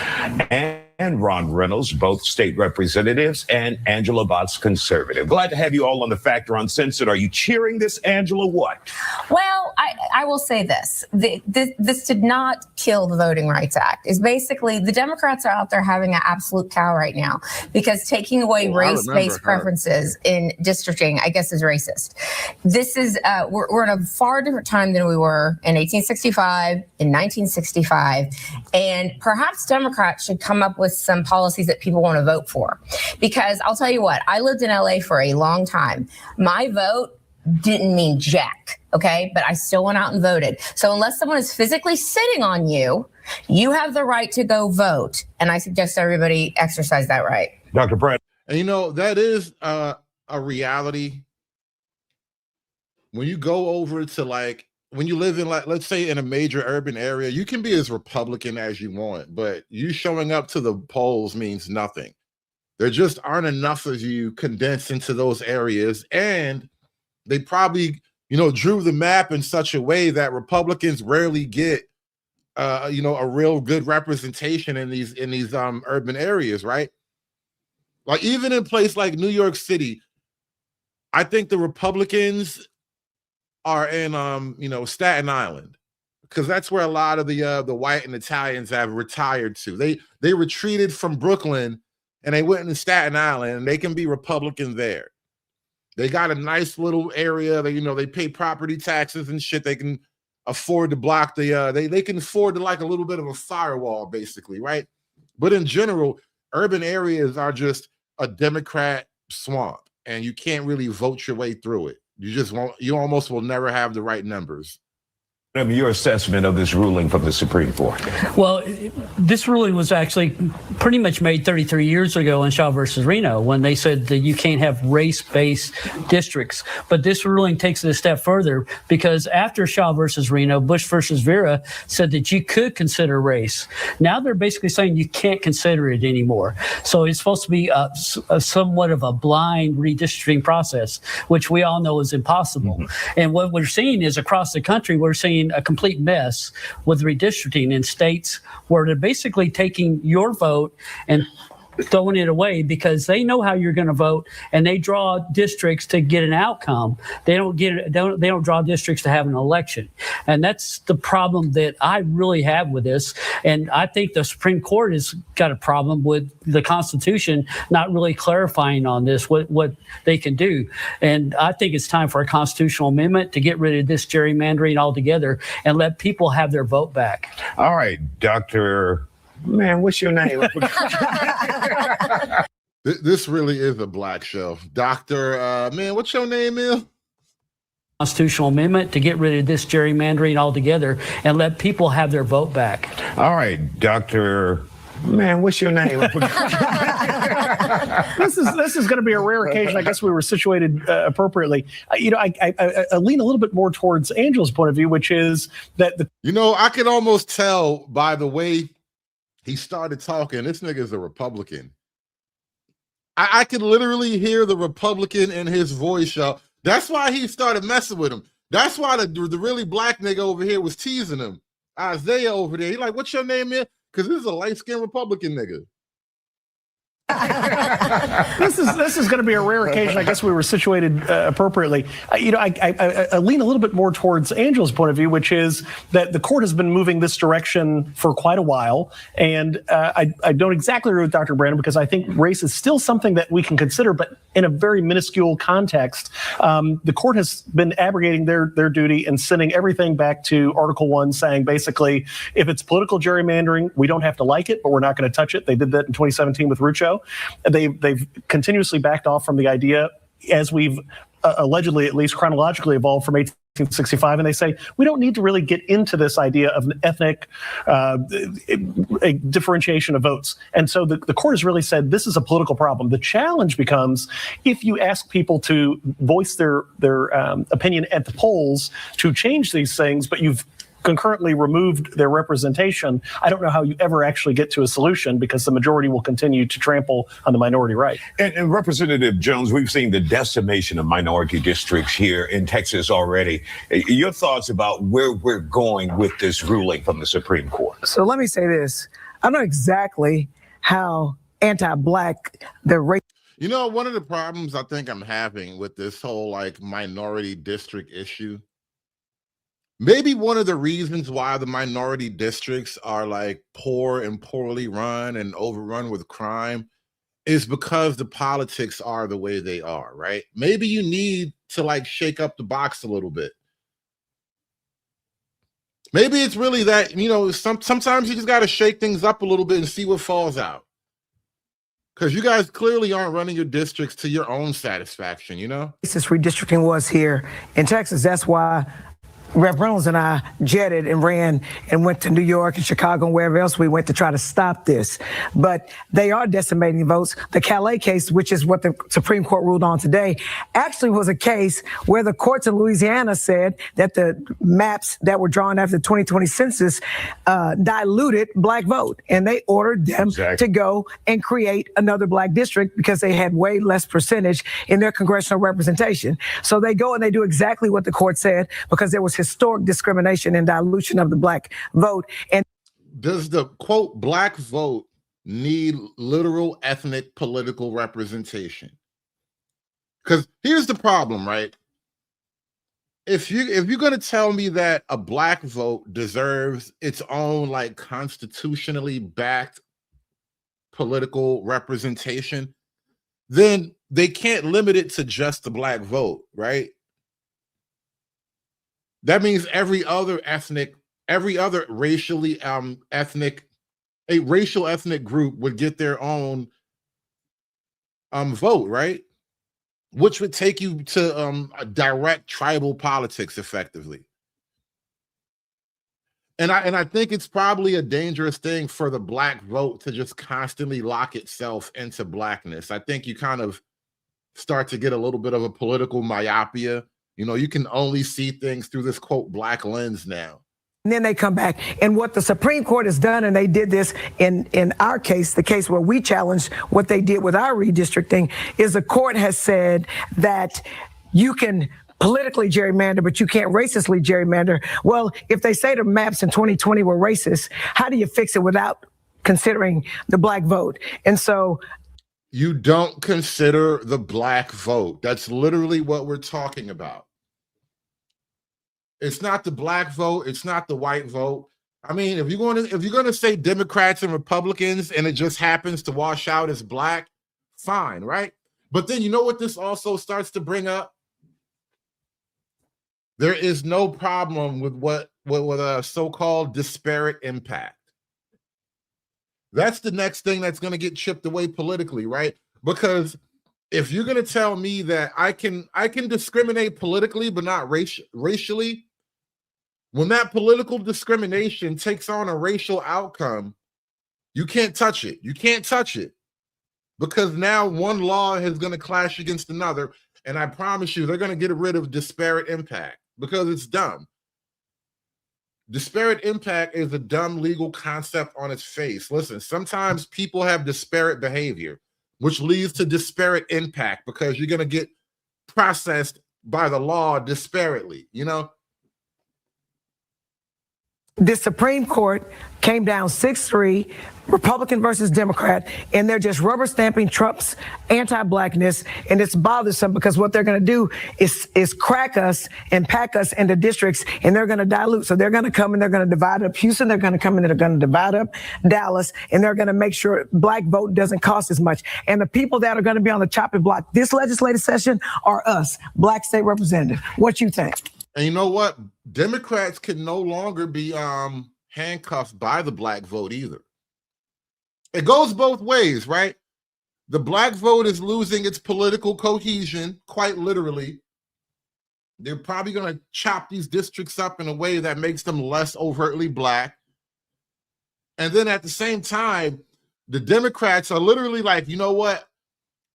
H: and Ron Reynolds, both state representatives, and Angela Botts, conservative. Glad to have you all on the Factor Uncensored. Are you cheering this, Angela? What?
F: Well, I will say this. This did not kill the Voting Rights Act. It's basically the Democrats are out there having an absolute cow right now because taking away race-based preferences in districting, I guess, is racist. This is, we're in a far different time than we were in 1865, in 1965, and perhaps Democrats should come up with some policies that people want to vote for. Because I'll tell you what, I lived in LA for a long time. My vote didn't mean jack, okay? But I still went out and voted. So unless someone is physically sitting on you, you have the right to go vote. And I suggest everybody exercise that right.
H: Dr. Brett.
E: And that is a reality. When you go over to when you live in let's say in a major urban area, you can be as Republican as you want, but you showing up to the polls means nothing. There just aren't enough of you condensed into those areas. And they probably, drew the map in such a way that Republicans rarely get, a real good representation in these urban areas, right? Like even in a place like New York City, I think the Republicans are in, Staten Island, because that's where a lot of the white and Italians have retired to. They retreated from Brooklyn and they went into Staten Island, and they can be Republican there. They got a nice little area. They pay property taxes and shit. They can afford to block they can afford to like a little bit of a firewall, basically, right? But in general, urban areas are just a Democrat swamp, and you can't really vote your way through it. You almost will never have the right numbers.
H: Your assessment of this ruling from the Supreme Court.
J: Well, this ruling was actually pretty much made 33 years ago in Shaw versus Reno when they said that you can't have race-based districts. But this ruling takes it a step further because after Shaw versus Reno, Bush versus Vera said that you could consider race. Now they're basically saying you can't consider it anymore. So it's supposed to be a somewhat of a blind redistricting process, which we all know is impossible. Mm-hmm. And what we're seeing is across the country, we're seeing a complete mess with redistricting in states where they're basically taking your vote and throwing it away because they know how you're going to vote, and they draw districts to get an outcome. They don't draw districts to have an election. And that's the problem that I really have with this. And I think the Supreme Court has got a problem with the Constitution not really clarifying on this, what they can do. And I think it's time for a constitutional amendment to get rid of this gerrymandering altogether and let people have their vote back.
H: All right, Dr. Man, what's your name?
E: This really is a black show. Dr. What's your name, Is?
J: Constitutional amendment to get rid of this gerrymandering altogether and let people have their vote back.
H: All right, Dr. Man, what's your name?
K: this is going to be a rare occasion. I guess we were situated appropriately. I lean a little bit more towards Angela's point of view, which is that
E: I can almost tell by the way he started talking. This nigga is a Republican. I could literally hear the Republican in his voice, y'all. That's why he started messing with him. That's why the really black nigga over here was teasing him. Isaiah over there. He like, what's your name, man? Because this is a light-skinned Republican nigga.
K: this is going to be a rare occasion. I guess we were situated appropriately. I lean a little bit more towards Angela's point of view, which is that the court has been moving this direction for quite a while, and I don't exactly agree with Dr. Brandon because I think race is still something that we can consider, but in a very minuscule context. The court has been abrogating their duty and sending everything back to Article 1, saying basically, if it's political gerrymandering, we don't have to like it, but we're not going to touch it. They did that in 2017 with Rucho. They've continuously backed off from the idea, as we've allegedly, at least chronologically, evolved from 1865, and they say we don't need to really get into this idea of an ethnic a differentiation of votes. And so the court has really said this is a political problem. The challenge becomes if you ask people to voice their opinion at the polls to change these things, but you've concurrently removed their representation, I don't know how you ever actually get to a solution because the majority will continue to trample on the minority right.
H: And Representative Jones, we've seen the decimation of minority districts here in Texas already. Your thoughts about where we're going with this ruling from the Supreme Court?
L: So let me say this. I know exactly how anti-black the race.
E: One of the problems I think I'm having with this whole minority district issue, maybe one of the reasons why the minority districts are poor and poorly run and overrun with crime is because the politics are the way they are, right? Maybe you need to shake up the box a little bit. Maybe it's really that, sometimes you just got to shake things up a little bit and see what falls out. Because you guys clearly aren't running your districts to your own satisfaction,
L: Since redistricting was here in Texas, that's why Rev Reynolds and I jetted and ran and went to New York and Chicago and wherever else we went to try to stop this. But they are decimating votes. The Calais case, which is what the Supreme Court ruled on today, actually was a case where the courts in Louisiana said that the maps that were drawn after the 2020 census diluted black vote. And they ordered them to go and create another black district because they had way less percentage in their congressional representation. So they go and they do exactly what the court said because there was historic discrimination and dilution of the black vote. And
E: does the quote black vote need literal ethnic political representation? Because here's the problem, right? If you're going to tell me that a black vote deserves its own constitutionally backed political representation, then they can't limit it to just the black vote, right? That means every other racially racial ethnic group would get their own vote, right? Which would take you to direct tribal politics effectively. And I think it's probably a dangerous thing for the black vote to just constantly lock itself into blackness. I think you kind of start to get a little bit of a political myopia. You can only see things through this quote black lens now.
L: And then they come back. And what the Supreme Court has done, and they did this in our case, the case where we challenged what they did with our redistricting, is the court has said that you can politically gerrymander, but you can't racistly gerrymander. Well, if they say the maps in 2020 were racist, how do you fix it without considering the black vote? And so
E: you don't consider the black vote. That's literally what we're talking about. It's not the black vote. It's not the white vote. I mean, if you're going to say Democrats and Republicans and it just happens to wash out as black, fine, right? But then you know what this also starts to bring up? There is no problem with what a so-called disparate impact. That's the next thing that's going to get chipped away politically, right? Because if you're going to tell me that I can discriminate politically but not racially, when that political discrimination takes on a racial outcome, you can't touch it. You can't touch it. because now one law is going to clash against another. And I promise you, they're going to get rid of disparate impact because it's dumb. Disparate impact is a dumb legal concept on its face. Listen, sometimes people have disparate behavior, which leads to disparate impact because you're going to get processed by the law disparately, you know?
L: The Supreme Court came down 6-3, Republican versus Democrat, and they're just rubber stamping Trump's anti-blackness, and it's bothersome because what they're going to do is crack us and pack us into districts, and they're going to dilute. So they're going to come and they're going to divide up Houston, they're going to come and they're going to divide up Dallas, and they're going to make sure black vote doesn't cost as much. And the people that are going to be on the chopping block this legislative session are us, black state representatives. What you think?
E: And you know what? Democrats can no longer be handcuffed by the black vote either. It goes both ways, right? The black vote is losing its political cohesion, quite literally. They're probably going to chop these districts up in a way that makes them less overtly black. And then at the same time, the Democrats are literally like, you know what?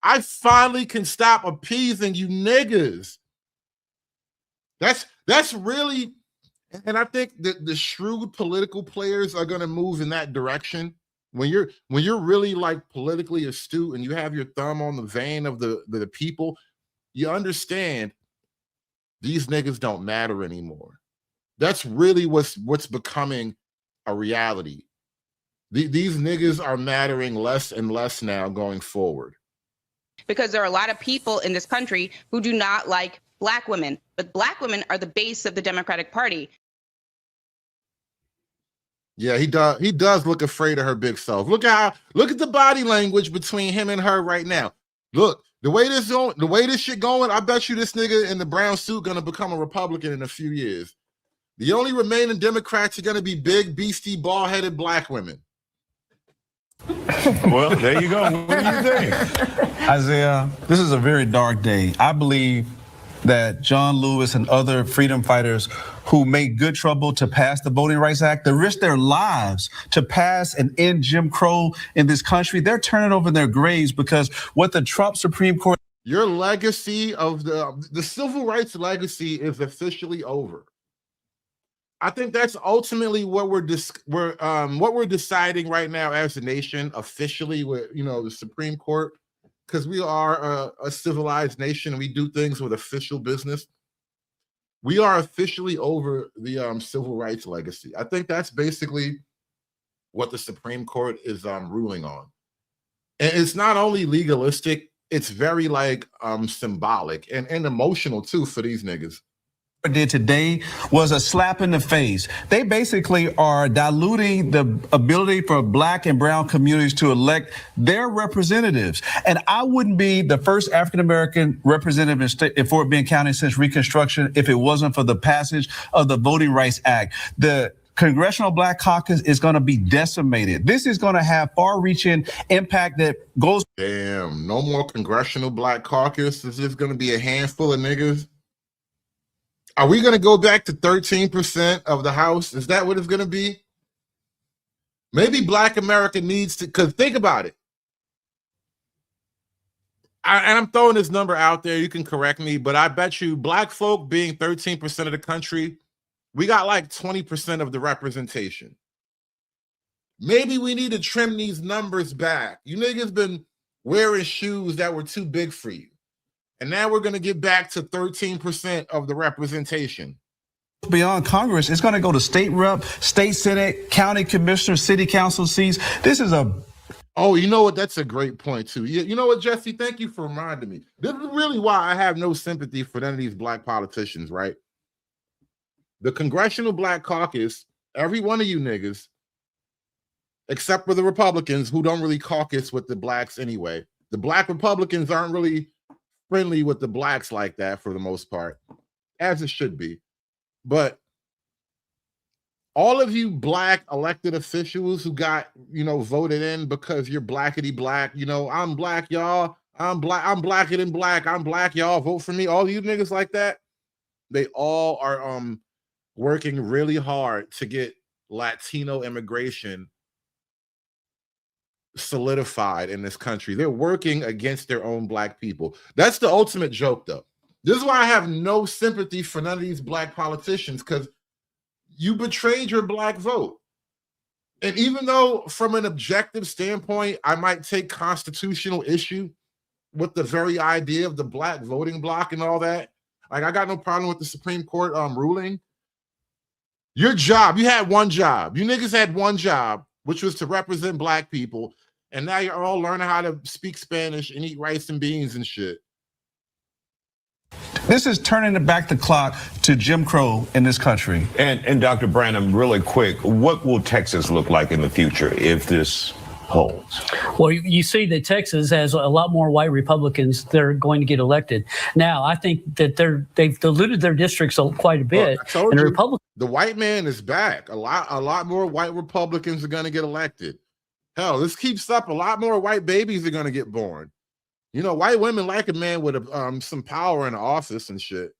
E: I finally can stop appeasing you niggas. That's really, and I think that the shrewd political players are going to move in that direction. When you're really like politically astute and you have your thumb on the vein of the people, you understand these niggas don't matter anymore. That's really what's becoming a reality. These niggas are mattering less and less now going forward.
M: Because there are a lot of people in this country who do not like Black women, but Black women are the base of the Democratic Party.
E: Yeah, he does look afraid of her big self. Look at the body language between him and her right now. Look, the way this shit going, I bet you this nigga in the brown suit gonna become a Republican in a few years. The only remaining Democrats are gonna be big, beastie, bald-headed black women.
O: Well, there you go. What do you think?
P: Isaiah, this is a very dark day. I believe that John Lewis and other freedom fighters who made good trouble to pass the Voting Rights Act, they risk their lives to pass and end Jim Crow in this country. They're turning over their graves because what the Trump Supreme Court...
E: Your legacy of the civil rights legacy is officially over. I think that's ultimately what we're deciding right now as a nation officially with, the Supreme Court, because we are a civilized nation and we do things with official business. We are officially over the civil rights legacy. I think that's basically what the Supreme Court is ruling on. And it's not only legalistic, it's very symbolic and emotional too for these niggas.
P: Did today was a slap in the face. They basically are diluting the ability for Black and brown communities to elect their representatives. And I wouldn't be the first African-American representative in Fort Bend County since Reconstruction if it wasn't for the passage of the Voting Rights Act. The Congressional Black Caucus is going to be decimated. This is going to have far-reaching impact that goes...
E: Damn, no more Congressional Black Caucus. Is this going to be a handful of niggas? Are we going to go back to 13% of the House? Is that what it's going to be? Maybe Black America needs to, because think about it. And I'm throwing this number out there. You can correct me, but I bet you Black folk being 13% of the country, we got like 20% of the representation. Maybe we need to trim these numbers back. You niggas been wearing shoes that were too big for you. And now we're going to get back to 13% of the representation.
P: Beyond Congress, it's going to go to state rep, state senate, county commissioner, city council seats. This is a...
E: Oh, you know what? That's a great point, too. You know what, Jesse? Thank you for reminding me. This is really why I have no sympathy for none of these Black politicians, right? The Congressional Black Caucus, every one of you niggas, except for the Republicans who don't really caucus with the Blacks anyway. The Black Republicans aren't really friendly with the Blacks like that for the most part, as it should be. But all of you Black elected officials who got, voted in because you're blackety black, I'm Black, y'all. I'm blacker than black. I'm Black, y'all. Vote for me. All you niggas like that, they all are working really hard to get Latino immigration solidified in this country. They're working against their own black people. That's the ultimate joke, though. This is why I have no sympathy for none of these black politicians, because you betrayed your black vote. And even though from an objective standpoint, I might take constitutional issue with the very idea of the black voting block and all that, like I got no problem with the Supreme Court ruling. Your job, you had one job. You niggas had one job, which was to represent black people. And now you're all learning how to speak Spanish and eat rice and beans and shit.
P: This is turning back the clock to Jim Crow in this country.
H: And Dr. Branham, really quick, what will Texas look like in the future if this holds?
J: Well, you see that Texas has a lot more white Republicans that are going to get elected. Now, I think that they've diluted their districts quite a bit.
E: And the white man is back. A lot more white Republicans are going to get elected. Hell, this keeps up. A lot more white babies are going to get born. You know, white women like a man with some power in the office and shit.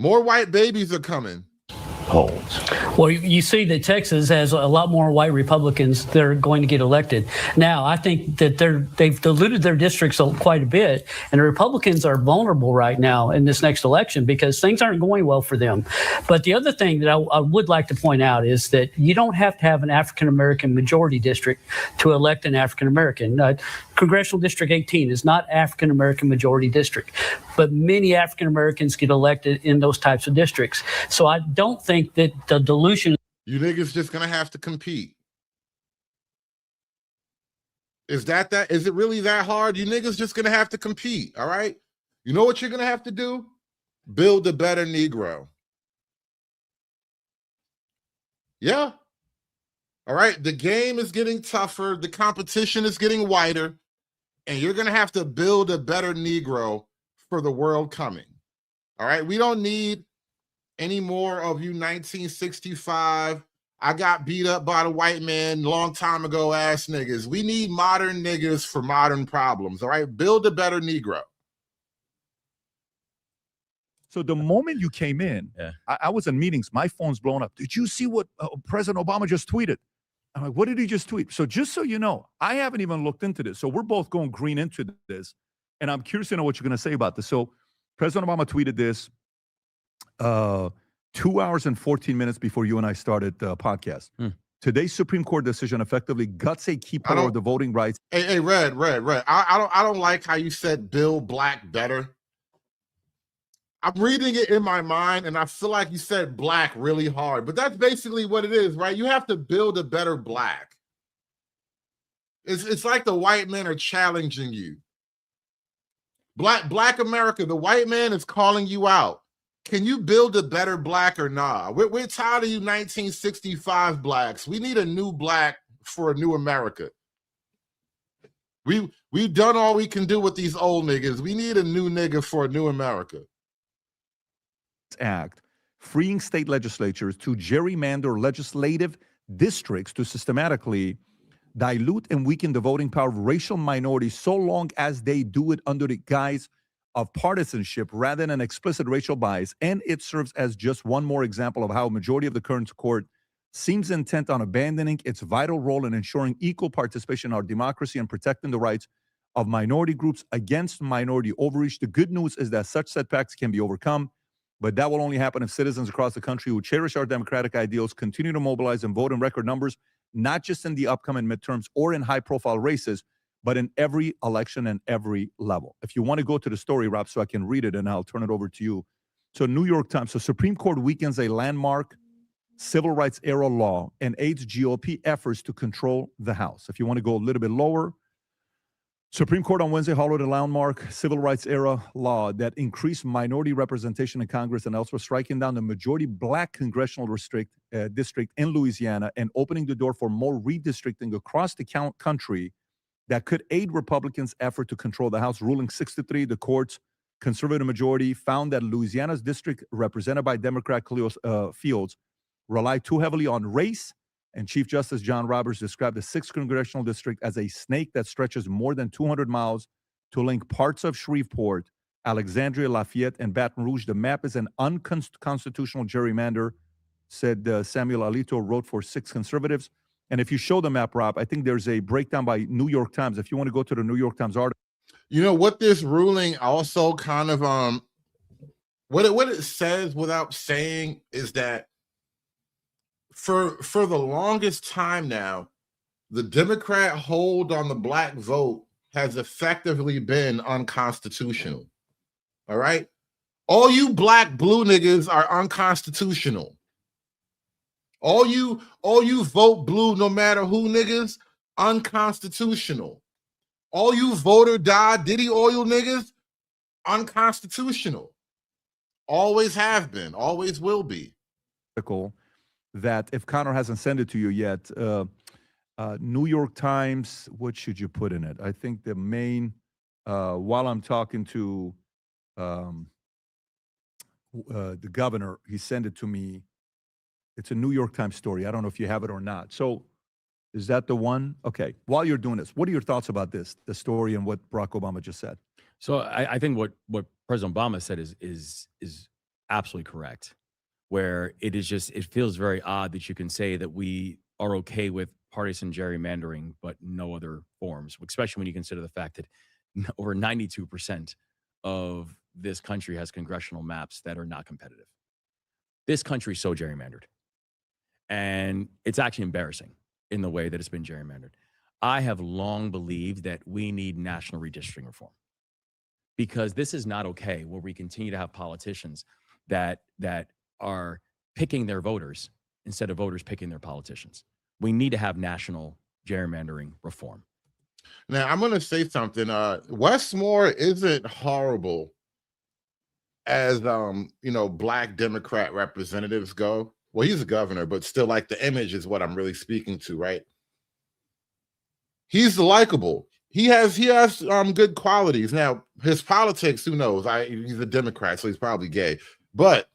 E: More white babies are coming.
H: Holds.
J: Well, you see that Texas has a lot more white Republicans that are going to get elected. Now, I think that they've diluted their districts quite a bit, and the Republicans are vulnerable right now in this next election because things aren't going well for them. But the other thing that I would like to point out is that you don't have to have an African-American majority district to elect an African-American. Congressional District 18 is not African-American majority district, but many African-Americans get elected in those types of districts. So I don't think that the dilution.
E: You niggas just gonna have to compete. Is it really that hard? You niggas just gonna have to compete, all right? You know what you're gonna have to do? Build a better Negro. Yeah. All right, the game is getting tougher, the competition is getting wider, and you're gonna have to build a better Negro for the world coming. All right, we don't need any more of you 1965, I got beat up by the white man long time ago ass niggas. We need modern niggas for modern problems, all right? Build a better Negro.
O: So the moment you came in, I was in meetings, my phone's blowing up. Did you see what President Obama just tweeted? I'm like, what did he just tweet? So just so you know, I haven't even looked into this. So we're both going green into this. And I'm curious to know what you're going to say about this. So President Obama tweeted this 2 hours and 14 minutes before you and I started the podcast. Today's Supreme Court decision effectively guts a key pillar of the voting rights.
E: Hey, Red. I don't like how you said build black better. I'm reading it in my mind, and I feel like you said black really hard, but that's basically what it is, right? You have to build a better black. It's like the white men are challenging you. Black America, the white man is calling you out. Can you build a better black or not? We're tired of you 1965 blacks. We need a new black for a new America. We've done all we can do with these old niggas. We need a new nigga for a new America.
O: Act freeing state legislatures to gerrymander legislative districts to systematically dilute and weaken the voting power of racial minorities so long as they do it under the guise of partisanship rather than explicit racial bias. And it serves as just one more example of how a majority of the current court seems intent on abandoning its vital role in ensuring equal participation in our democracy and protecting the rights of minority groups against minority overreach. The good news is that such setbacks can be overcome, but that will only happen if citizens across the country who cherish our democratic ideals continue to mobilize and vote in record numbers, not just in the upcoming midterms or in high-profile races, but in every election and every level. If you want to go to the story, Rob, so I can read it, and I'll turn it over to you. So New York Times, so Supreme Court weakens a landmark civil rights era law and aids GOP efforts to control the House. If you want to go a little bit lower, Supreme Court on Wednesday hollowed a landmark civil rights era law that increased minority representation in Congress and elsewhere, striking down the majority black congressional district in Louisiana and opening the door for more redistricting across the country that could aid Republicans' effort to control the House. Ruling 6-3, the court's conservative majority found that Louisiana's district, represented by Democrat Cleo Fields, relied too heavily on race, and Chief Justice John Roberts described the 6th congressional district as a snake that stretches more than 200 miles to link parts of Shreveport, Alexandria, Lafayette, and Baton Rouge. The map is an unconstitutional gerrymander, said Samuel Alito, wrote for 6 conservatives. And if you show the map, Rob, I think there's a breakdown by New York Times. If you want to go to the New York Times article.
E: You know what this ruling also kind of what it says without saying is that for the longest time now, the Democrat hold on the black vote has effectively been unconstitutional. All right? All you black blue niggas are unconstitutional. All you vote blue no matter who niggas, unconstitutional. All you voter die Diddy oil niggas, unconstitutional. Always have been, always will be.
O: That if Connor hasn't sent it to you yet, New York Times, what should you put in it? I think the main, while I'm talking to the governor, he sent it to me. It's a New York Times story. I don't know if you have it or not. So is that the one? Okay. While you're doing this, what are your thoughts about this, the story and what Barack Obama just said?
N: So I think what President Obama said is absolutely correct, where it feels very odd that you can say that we are okay with partisan gerrymandering, but no other forms, especially when you consider the fact that over 92% of this country has congressional maps that are not competitive. This country is so gerrymandered. And it's actually embarrassing in the way that it's been gerrymandered. I have long believed that we need national redistricting reform, because this is not okay where we continue to have politicians that are picking their voters instead of voters picking their politicians. We need to have national gerrymandering reform.
E: Now, I'm going to say something. Westmore isn't horrible as, black Democrat representatives go. Well, he's a governor, but still, like, the image is what I'm really speaking to, right? He's likable. He has good qualities. Now, his politics, who knows? He's a Democrat, so he's probably gay. But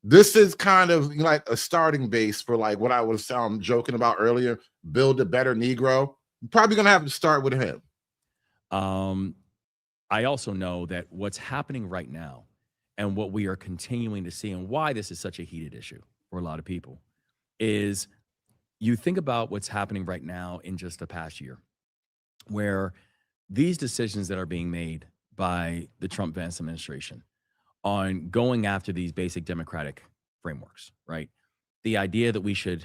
E: this is kind of like a starting base for like what I was joking about earlier, build a better Negro. You're probably going to have to start with him.
N: I also know that what's happening right now and what we are continuing to see and why this is such a heated issue for a lot of people is you think about what's happening right now in just the past year, where these decisions that are being made by the Trump-Vance administration on going after these basic democratic frameworks, right? The idea that we should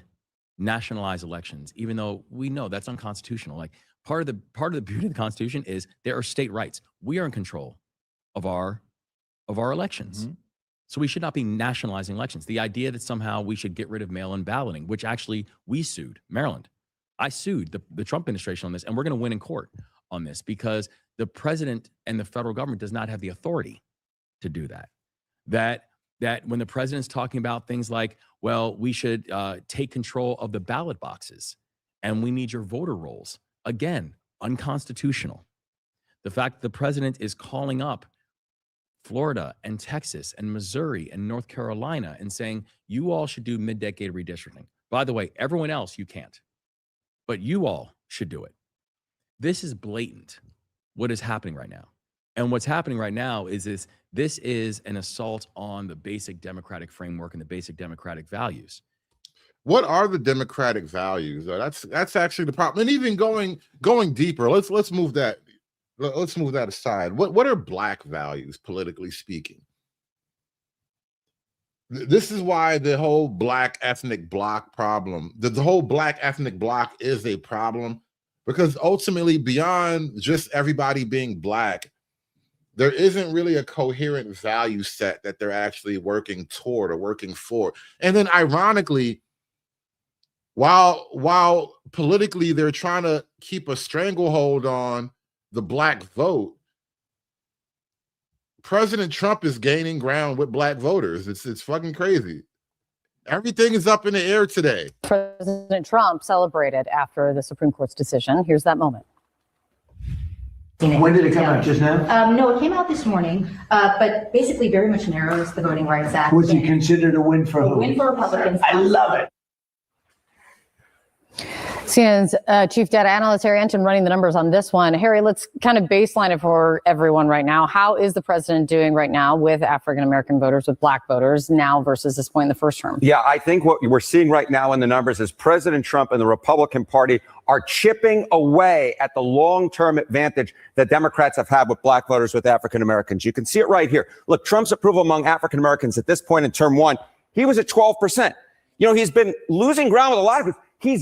N: nationalize elections, even though we know that's unconstitutional. Like part of the beauty of the Constitution is there are state rights. We are in control of our elections. Mm-hmm. So we should not be nationalizing elections. The idea that somehow we should get rid of mail-in balloting, which actually we sued Maryland. I sued the Trump administration on this, and we're going to win in court on this because the president and the federal government does not have the authority to do that. That when the president's talking about things like, well, we should take control of the ballot boxes and we need your voter rolls. Again, unconstitutional. The fact that the president is calling up Florida and Texas and Missouri and North Carolina and saying, you all should do mid-decade redistricting. By the way, everyone else, you can't, but you all should do it. This is blatant, what is happening right now. And what's happening right now is this is an assault on the basic democratic framework and the basic democratic values.
E: What are the democratic values? That's actually the problem. And even going deeper, let's move that. Let's move that aside. What are black values, politically speaking? This is why the whole black ethnic bloc problem, the whole black ethnic bloc is a problem, because ultimately, beyond just everybody being black, there isn't really a coherent value set that they're actually working toward or working for. And then ironically, while politically they're trying to keep a stranglehold on the black vote, President Trump is gaining ground with black voters. It's fucking crazy. Everything is up in the air today.
Q: President Trump celebrated after the Supreme Court's decision. Here's that moment.
I: When did it come out? Just now?
R: No, it came out this morning, but basically very much narrows the Voting Rights Act.
I: Was it considered a win for who?
R: A win for Republicans.
I: I love it.
Q: CNN's chief data analyst, Harry Enton, running the numbers on this one. Harry, let's kind of baseline it for everyone right now. How is the president doing right now with African-American voters, with black voters now versus this point in the first term?
D: Yeah, I think what we're seeing right now in the numbers is President Trump and the Republican Party are chipping away at the long-term advantage that Democrats have had with black voters, with African Americans. You can see it right here. Look, Trump's approval among African Americans at this point in term one, he was at 12%. You know, he's been losing ground with a lot of people. He's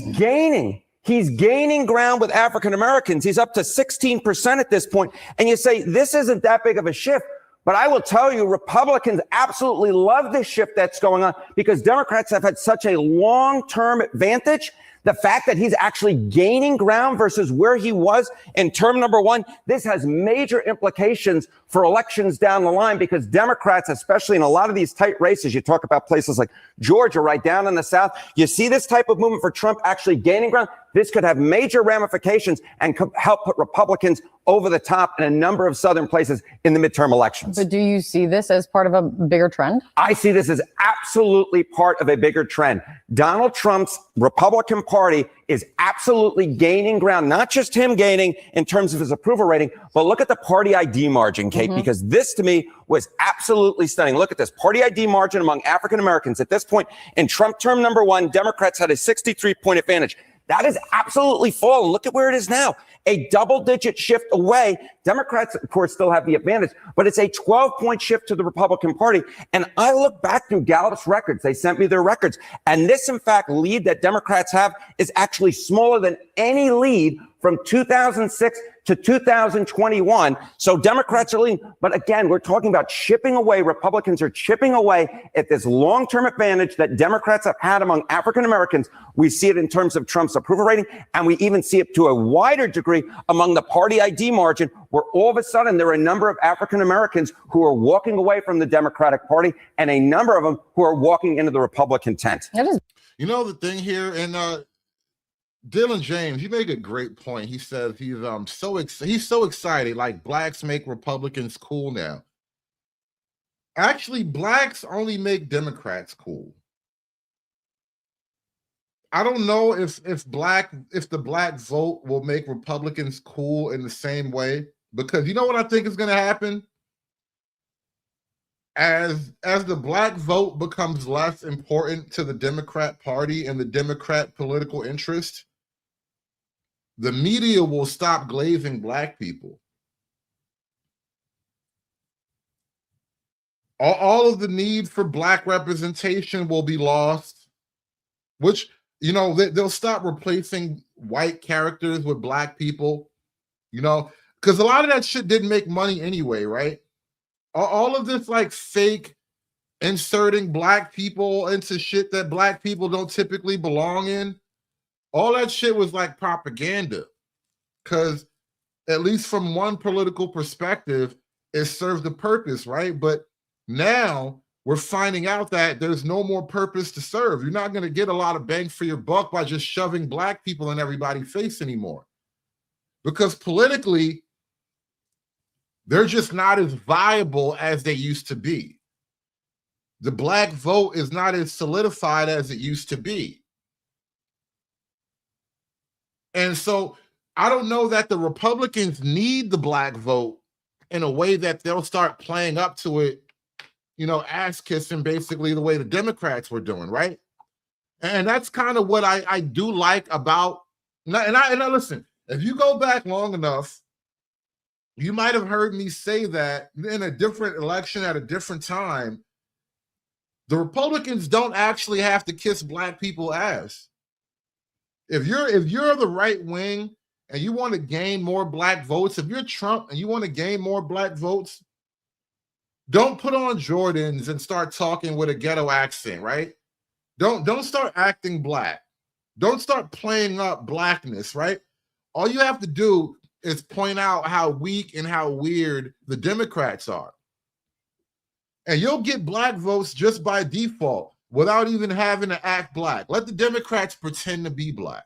D: gaining ground with African Americans. He's up to 16% at this point. And you say, this isn't that big of a shift. But I will tell you, Republicans absolutely love this shift that's going on because Democrats have had such a long-term advantage. The fact that he's actually gaining ground versus where he was in term number one, this has major implications for elections down the line because Democrats, especially in a lot of these tight races, you talk about places like Georgia, right down in the South, you see this type of movement for Trump actually gaining ground. This could have major ramifications and could help put Republicans over the top in a number of southern places in the midterm elections.
Q: But do you see this as part of a bigger trend?
D: I see this as absolutely part of a bigger trend. Donald Trump's Republican Party is absolutely gaining ground, not just him gaining in terms of his approval rating, but look at the party ID margin, Kate, because this to me was absolutely stunning. Look at this party ID margin among African Americans. At this point in Trump term number one, Democrats had a 63-point advantage. That is absolutely fallen. Look at where it is now. A double-digit shift away. Democrats, of course, still have the advantage, but it's a 12-point shift to the Republican Party. And I look back through Gallup's records. They sent me their records. And this, in fact, lead that Democrats have is actually smaller than any lead from 2006 to 2021. So Democrats are leading. But again, we're talking about chipping away. Republicans are chipping away at this long-term advantage that Democrats have had among African Americans. We see it in terms of Trump's approval rating, and we even see it to a wider degree among the party ID margin, where all of a sudden there are a number of African Americans who are walking away from the Democratic Party and a number of them who are walking into the Republican tent.
E: You know, the thing here, and Dylan James, you make a great point. He says he's so excited, like blacks make Republicans cool now. Actually, blacks only make Democrats cool. I don't know if the black vote will make Republicans cool in the same way, because you know what I think is going to happen? As the black vote becomes less important to the Democrat Party and the Democrat political interest, the media will stop glazing black people. All of the need for black representation will be lost, which, you know, they'll stop replacing white characters with black people, you know, because a lot of that shit didn't make money anyway, right? All of this like fake inserting black people into shit that black people don't typically belong in, all that shit was like propaganda, because at least from one political perspective, it served a purpose, right? But now we're finding out that there's no more purpose to serve. You're not going to get a lot of bang for your buck by just shoving black people in everybody's face anymore, because politically, they're just not as viable as they used to be. The black vote is not as solidified as it used to be. And so I don't know that the Republicans need the black vote in a way that they'll start playing up to it, you know, ass kissing basically the way the Democrats were doing, right? And that's kind of what I do like about, and I listen, if you go back long enough, you might have heard me say that in a different election at a different time, the Republicans don't actually have to kiss black people ass. If you're the right wing and you want to gain more black votes, if you're Trump and you want to gain more black votes, don't put on Jordans and start talking with a ghetto accent, right? Don't start acting black. Don't start playing up blackness, right? All you have to do is point out how weak and how weird the Democrats are. And you'll get black votes just by default without even having to act black. Let the Democrats pretend to be black,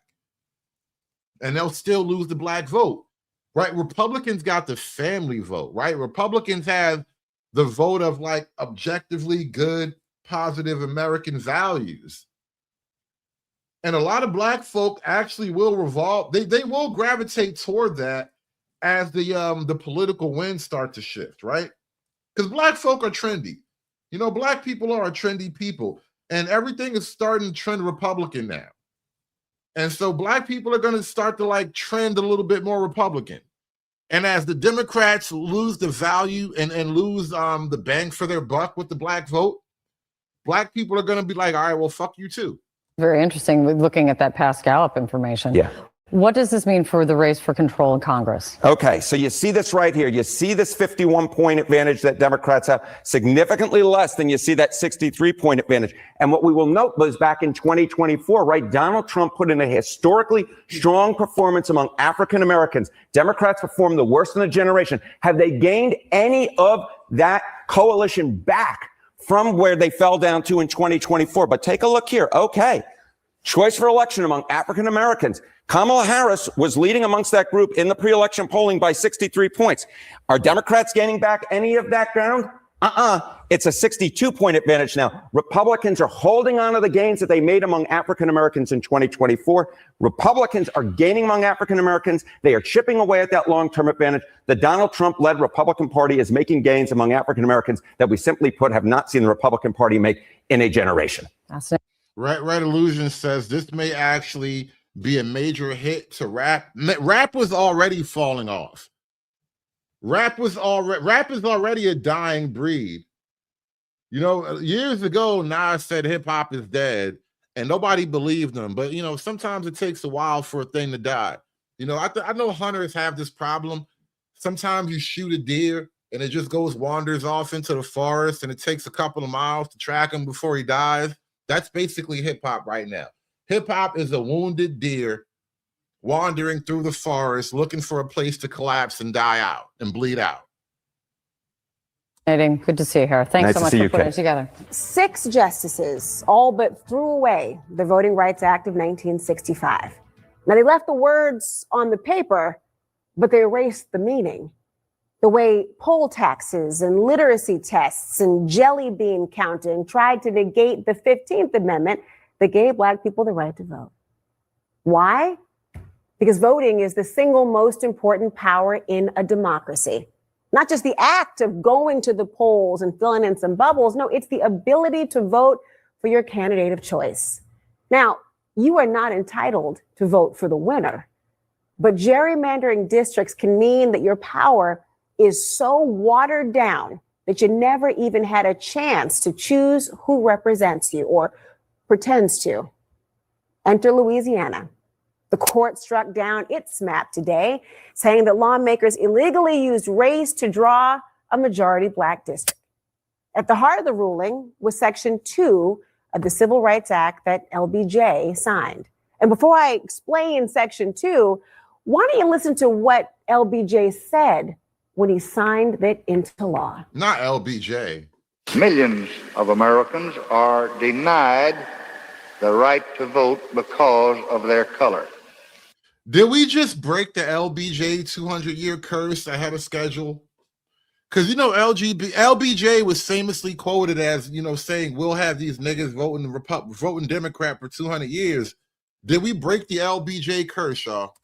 E: and they'll still lose the black vote, right? Republicans got the family vote, right? Republicans have the vote of like objectively good, positive American values. And a lot of black folk actually will revolve. They will gravitate toward that as the political winds start to shift, right? Because black folk are trendy. You know, black people are a trendy people, and everything is starting to trend Republican now. And so black people are going to start to like trend a little bit more Republican. And as the Democrats lose the value and lose the bang for their buck with the black vote, black people are going to be like, all right, well, fuck you too.
Q: Very interesting looking at that past Gallup information.
D: Yeah.
Q: What does this mean for the race for control in Congress?
D: Okay, so you see this right here. You see this 51-point advantage that Democrats have, significantly less than you see that 63-point advantage. And what we will note was back in 2024, right, Donald Trump put in a historically strong performance among African Americans. Democrats performed the worst in a generation. Have they gained any of that coalition back from where they fell down to in 2024? But take a look here. Okay, choice for election among African Americans. Kamala Harris was leading amongst that group in the pre-election polling by 63 points. Are Democrats gaining back any of that ground? It's a 62-point advantage now. Republicans are holding on to the gains that they made among African Americans in 2024. Republicans are gaining among African Americans. They are chipping away at that long-term advantage. The Donald Trump-led Republican Party is making gains among African Americans that we simply put have not seen the Republican Party make in a generation.
Q: That's it.
E: Right Illusion says this may actually be a major hit to rap. Rap was already falling off. Rap is already a dying breed. You know, years ago, Nas said hip hop is dead, and nobody believed him. But you know, sometimes it takes a while for a thing to die. You know, I know hunters have this problem. Sometimes you shoot a deer and it just wanders off into the forest, and it takes a couple of miles to track him before he dies. That's basically hip hop right now. Hip hop is a wounded deer wandering through the forest looking for a place to collapse and die out and bleed out.
Q: Good to see you here. Thanks so much for putting it together.
A: 6 justices all but threw away the Voting Rights Act of 1965. Now, they left the words on the paper, but they erased the meaning. The way poll taxes and literacy tests and jelly bean counting tried to negate the 15th Amendment that gave Black people the right to vote. Why? Because voting is the single most important power in a democracy. Not just the act of going to the polls and filling in some bubbles. No, it's the ability to vote for your candidate of choice. Now, you are not entitled to vote for the winner, but gerrymandering districts can mean that your power is so watered down that you never even had a chance to choose who represents you or pretends to. Enter Louisiana. The court struck down its map today, saying that lawmakers illegally used race to draw a majority Black district. At the heart of the ruling was Section 2 of the Civil Rights Act that LBJ signed. And before I explain Section 2, why don't you listen to what LBJ said when he signed it into law?
E: Not LBJ.
S: Millions of Americans are denied the right to vote because of their color.
E: Did we just break the LBJ 200-year curse ahead of schedule? Because, you know, LBJ was famously quoted as, you know, saying, we'll have these niggas voting Democrat for 200 years. Did we break the LBJ curse, y'all?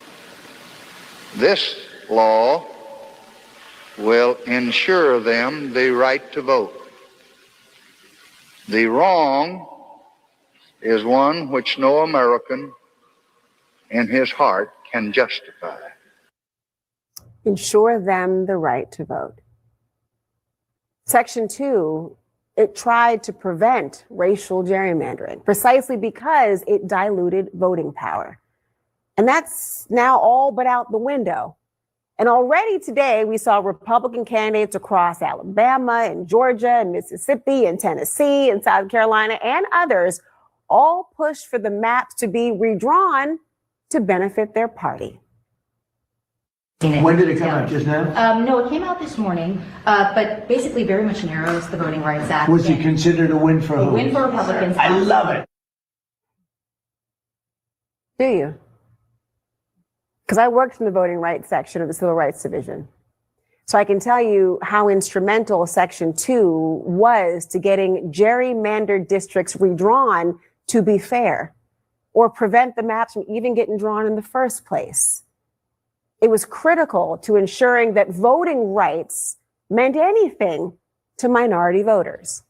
S: This law will ensure them the right to vote. The wrong is one which no American in his heart can justify.
A: Ensure them the right to vote. Section 2, it tried to prevent racial gerrymandering precisely because it diluted voting power. And that's now all but out the window. And already today, we saw Republican candidates across Alabama and Georgia and Mississippi and Tennessee and South Carolina and others all push for the maps to be redrawn to benefit their party.
I: When did it come out? Just now?
R: No, it came out this morning, but basically very much narrows the Voting Rights Act.
I: Was it considered a win for who?
R: A win for Republicans.
I: I love it.
A: Do you? Because I worked in the voting rights section of the Civil Rights Division. So I can tell you how instrumental Section 2 was to getting gerrymandered districts redrawn to be fair. or prevent the maps from even getting drawn in the first place. It was critical to ensuring that voting rights meant anything to minority voters.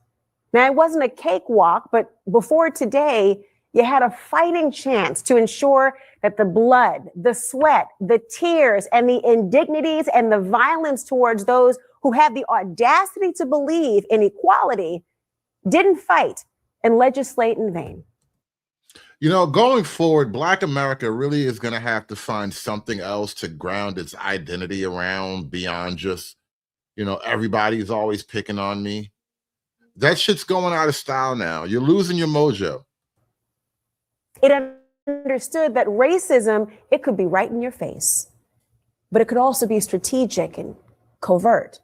A: Now, it wasn't a cakewalk, but before today, you had a fighting chance to ensure that the blood, the sweat, the tears, and the indignities and the violence towards those who have the audacity to believe in equality didn't fight and legislate in vain.
E: You know, going forward, Black America really is going to have to find something else to ground its identity around beyond just, everybody's always picking on me. That shit's going out of style now. You're losing your mojo.
A: It understood that racism, it could be right in your face, but it could also be strategic and covert.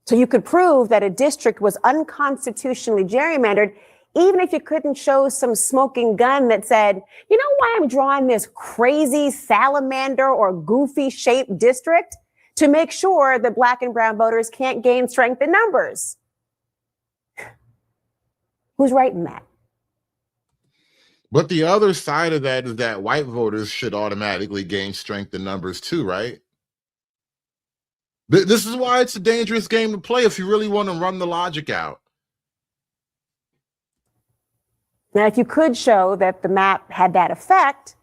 A: So you could prove that a district was unconstitutionally gerrymandered, even if you couldn't show some smoking gun that said, you know why I'm drawing this crazy salamander or goofy shaped district? To make sure that Black and brown voters can't gain strength in numbers. Who's writing that?
E: But the other side of that is that white voters should automatically gain strength in numbers too, right? This is why it's a dangerous game to play if you really want to run the logic out.
A: Now, if you could show that the map had that effect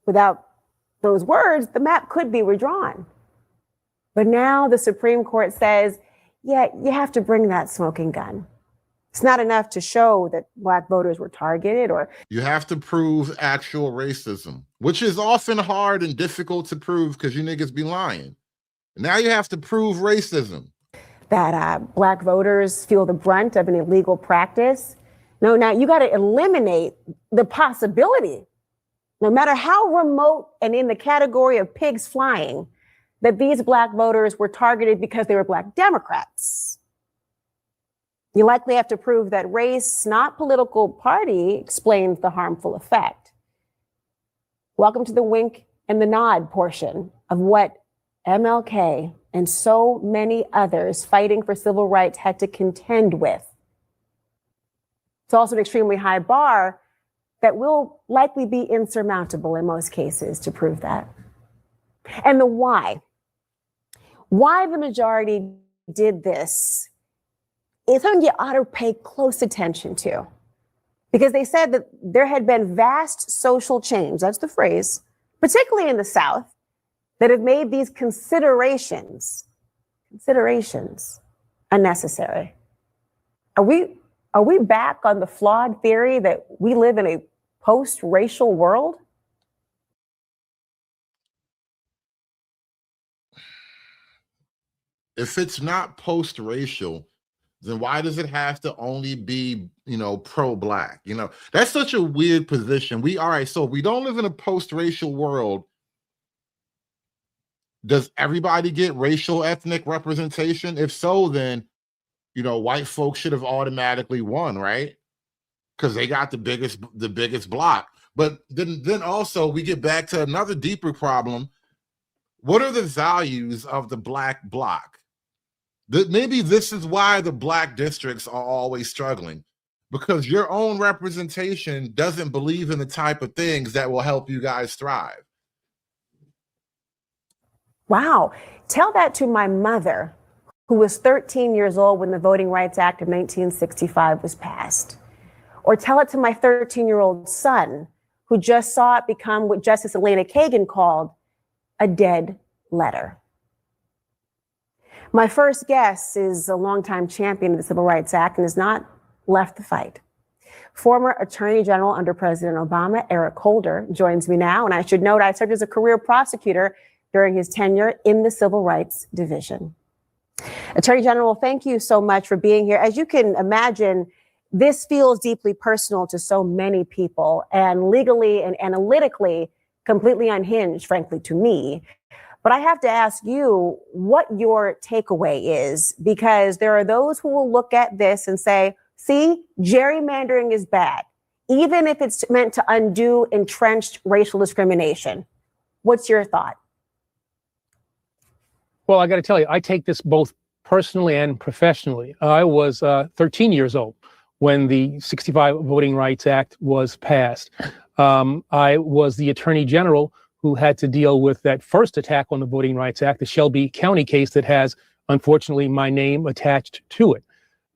A: without those words, the map could be redrawn. But now the Supreme Court says, yeah, you have to bring that smoking gun. It's not enough to show that Black voters were targeted or...
E: You have to prove actual racism, which is often hard and difficult to prove because you niggas be lying. Now you have to prove racism.
A: That Black voters feel the brunt of an illegal practice. No, now you got to eliminate the possibility, no matter how remote and in the category of pigs flying, that these Black voters were targeted because they were Black Democrats. You likely have to prove that race, not political party, explains the harmful effect. Welcome to the wink and the nod portion of what MLK and so many others fighting for civil rights had to contend with. It's also an extremely high bar that will likely be insurmountable in most cases to prove that. And the why the majority did this is something you ought to pay close attention to, because they said that there had been vast social change, that's the phrase, particularly in the South, that have made these considerations unnecessary. Are we back on the flawed theory that we live in a post-racial world?
E: If it's not post-racial, then why does it have to only be, pro-Black? That's such a weird position. So we don't live in a post-racial world. Does everybody get racial ethnic representation? If so, then, white folks should have automatically won, right? Because they got the biggest block. But then also we get back to another deeper problem. What are the values of the Black bloc? Maybe this is why the Black districts are always struggling, because your own representation doesn't believe in the type of things that will help you guys thrive.
A: Wow. Tell that to my mother, who was 13 years old when the Voting Rights Act of 1965 was passed. Or tell it to my 13-year-old son, who just saw it become what Justice Elena Kagan called a dead letter. My first guest is a longtime champion of the Civil Rights Act and has not left the fight. Former Attorney General under President Obama, Eric Holder, joins me now. And I should note, I served as a career prosecutor during his tenure in the Civil Rights Division. Attorney General, thank you so much for being here. As you can imagine, this feels deeply personal to so many people and legally and analytically completely unhinged, frankly, to me. But I have to ask you what your takeaway is, because there are those who will look at this and say, see, gerrymandering is bad, even if it's meant to undo entrenched racial discrimination. What's your thought?
B: Well, I got to tell you, I take this both personally and professionally. I was 13 years old when the 65 Voting Rights Act was passed. I was the attorney general who had to deal with that first attack on the Voting Rights Act, the Shelby County case that has, unfortunately, my name attached to it.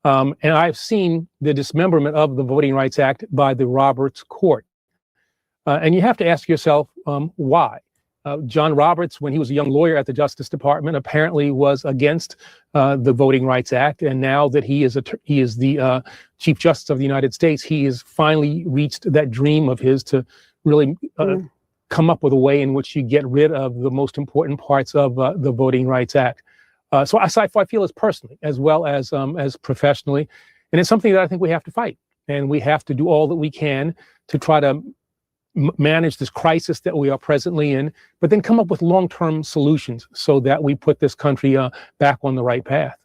B: And I've seen the dismemberment of the Voting Rights Act by the Roberts Court. And you have to ask yourself, why? John Roberts, when he was a young lawyer at the Justice Department, apparently was against the Voting Rights Act. And now that he is the Chief Justice of the United States, he has finally reached that dream of his to really come up with a way in which you get rid of the most important parts of the Voting Rights Act. So I feel as personally as well as professionally. And it's something that I think we have to fight. And we have to do all that we can to try to manage this crisis that we are presently in, but then come up with long-term solutions so that we put this country back on the right path.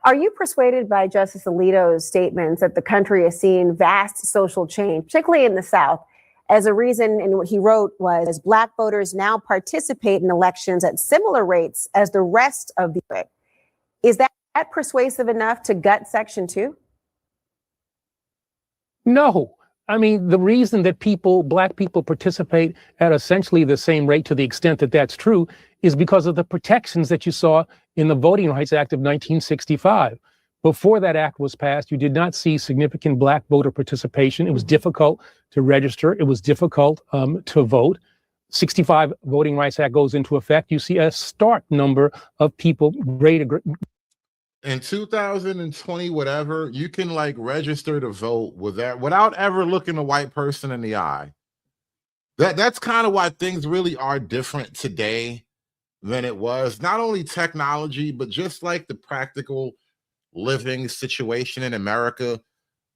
A: Are you persuaded by Justice Alito's statements that the country has seen vast social change, particularly in the South, as a reason, and what he wrote was, Black voters now participate in elections at similar rates as the rest of the country? Is that persuasive enough to gut Section 2?
B: No. I mean, the reason that Black people participate at essentially the same rate, to the extent that that's true, is because of the protections that you saw in the Voting Rights Act of 1965. Before that act was passed, you did not see significant Black voter participation. It was difficult to register. It was difficult to vote. 65 Voting Rights Act goes into effect. You see a stark number of people greater.
E: In 2020, whatever, you can like register to vote without ever looking a white person in the eye. That's kind of why things really are different today than it was. Not only technology, but just like the practical living situation in America.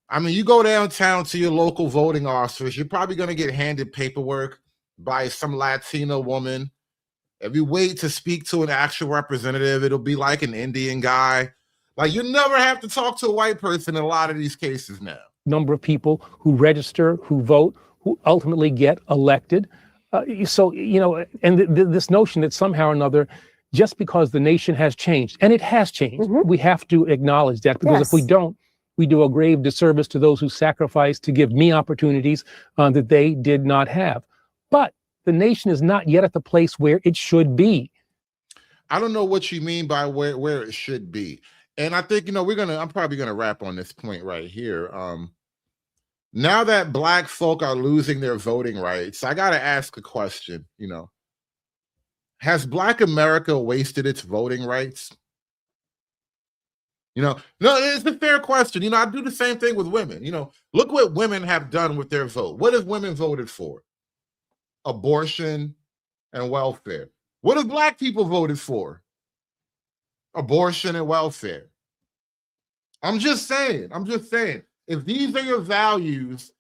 E: I mean, you go downtown to your local voting office, you're probably going to get handed paperwork by some Latino woman. If you wait to speak to an actual representative, it'll be like an Indian guy. Like, you never have to talk to a white person in a lot of these cases now.
B: Number of people who register, who vote, who ultimately get elected. So, you know, and this notion that somehow or another, just because the nation has changed, and it has changed, we have to acknowledge that, because if we don't, we do a grave disservice to those who sacrificed to give me opportunities that they did not have. But the nation is not yet at the place where it should be.
E: I don't know what you mean by where it should be. And I think, you know, I'm probably going to wrap on this point right here. Now that Black folk are losing their voting rights, I got to ask a question, you know. Has Black America wasted its voting rights? You know, no, it's a fair question. You know, I do the same thing with women. You know, look what women have done with their vote. What have women voted for? Abortion and welfare. What have Black people voted for? Abortion and welfare. I'm just saying, if these are your values,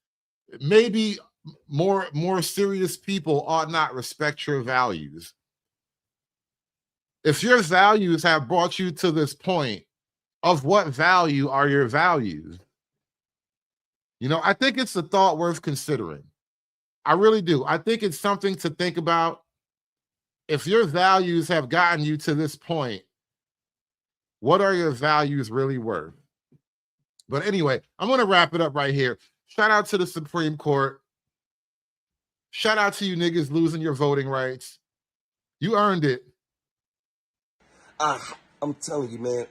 E: maybe more serious people ought not respect your values. If your values have brought you to this point, of what value are your values? You know, I think it's a thought worth considering. I really do. I think it's something to think about. If your values have gotten you to this point, what are your values really worth? But anyway, I'm going to wrap it up right here. Shout out to the Supreme Court. Shout out to you niggas losing your voting rights. You earned it.
T: I'm telling you, man,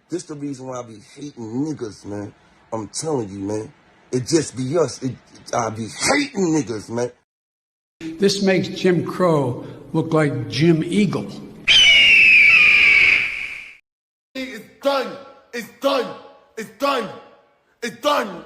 T: this the reason why I be hating niggas, man. I'm telling you, man. It just be us. I be hating niggas, man.
U: This makes Jim Crow look like Jim Eagle.
V: It's done. It's done. It's done. It's done.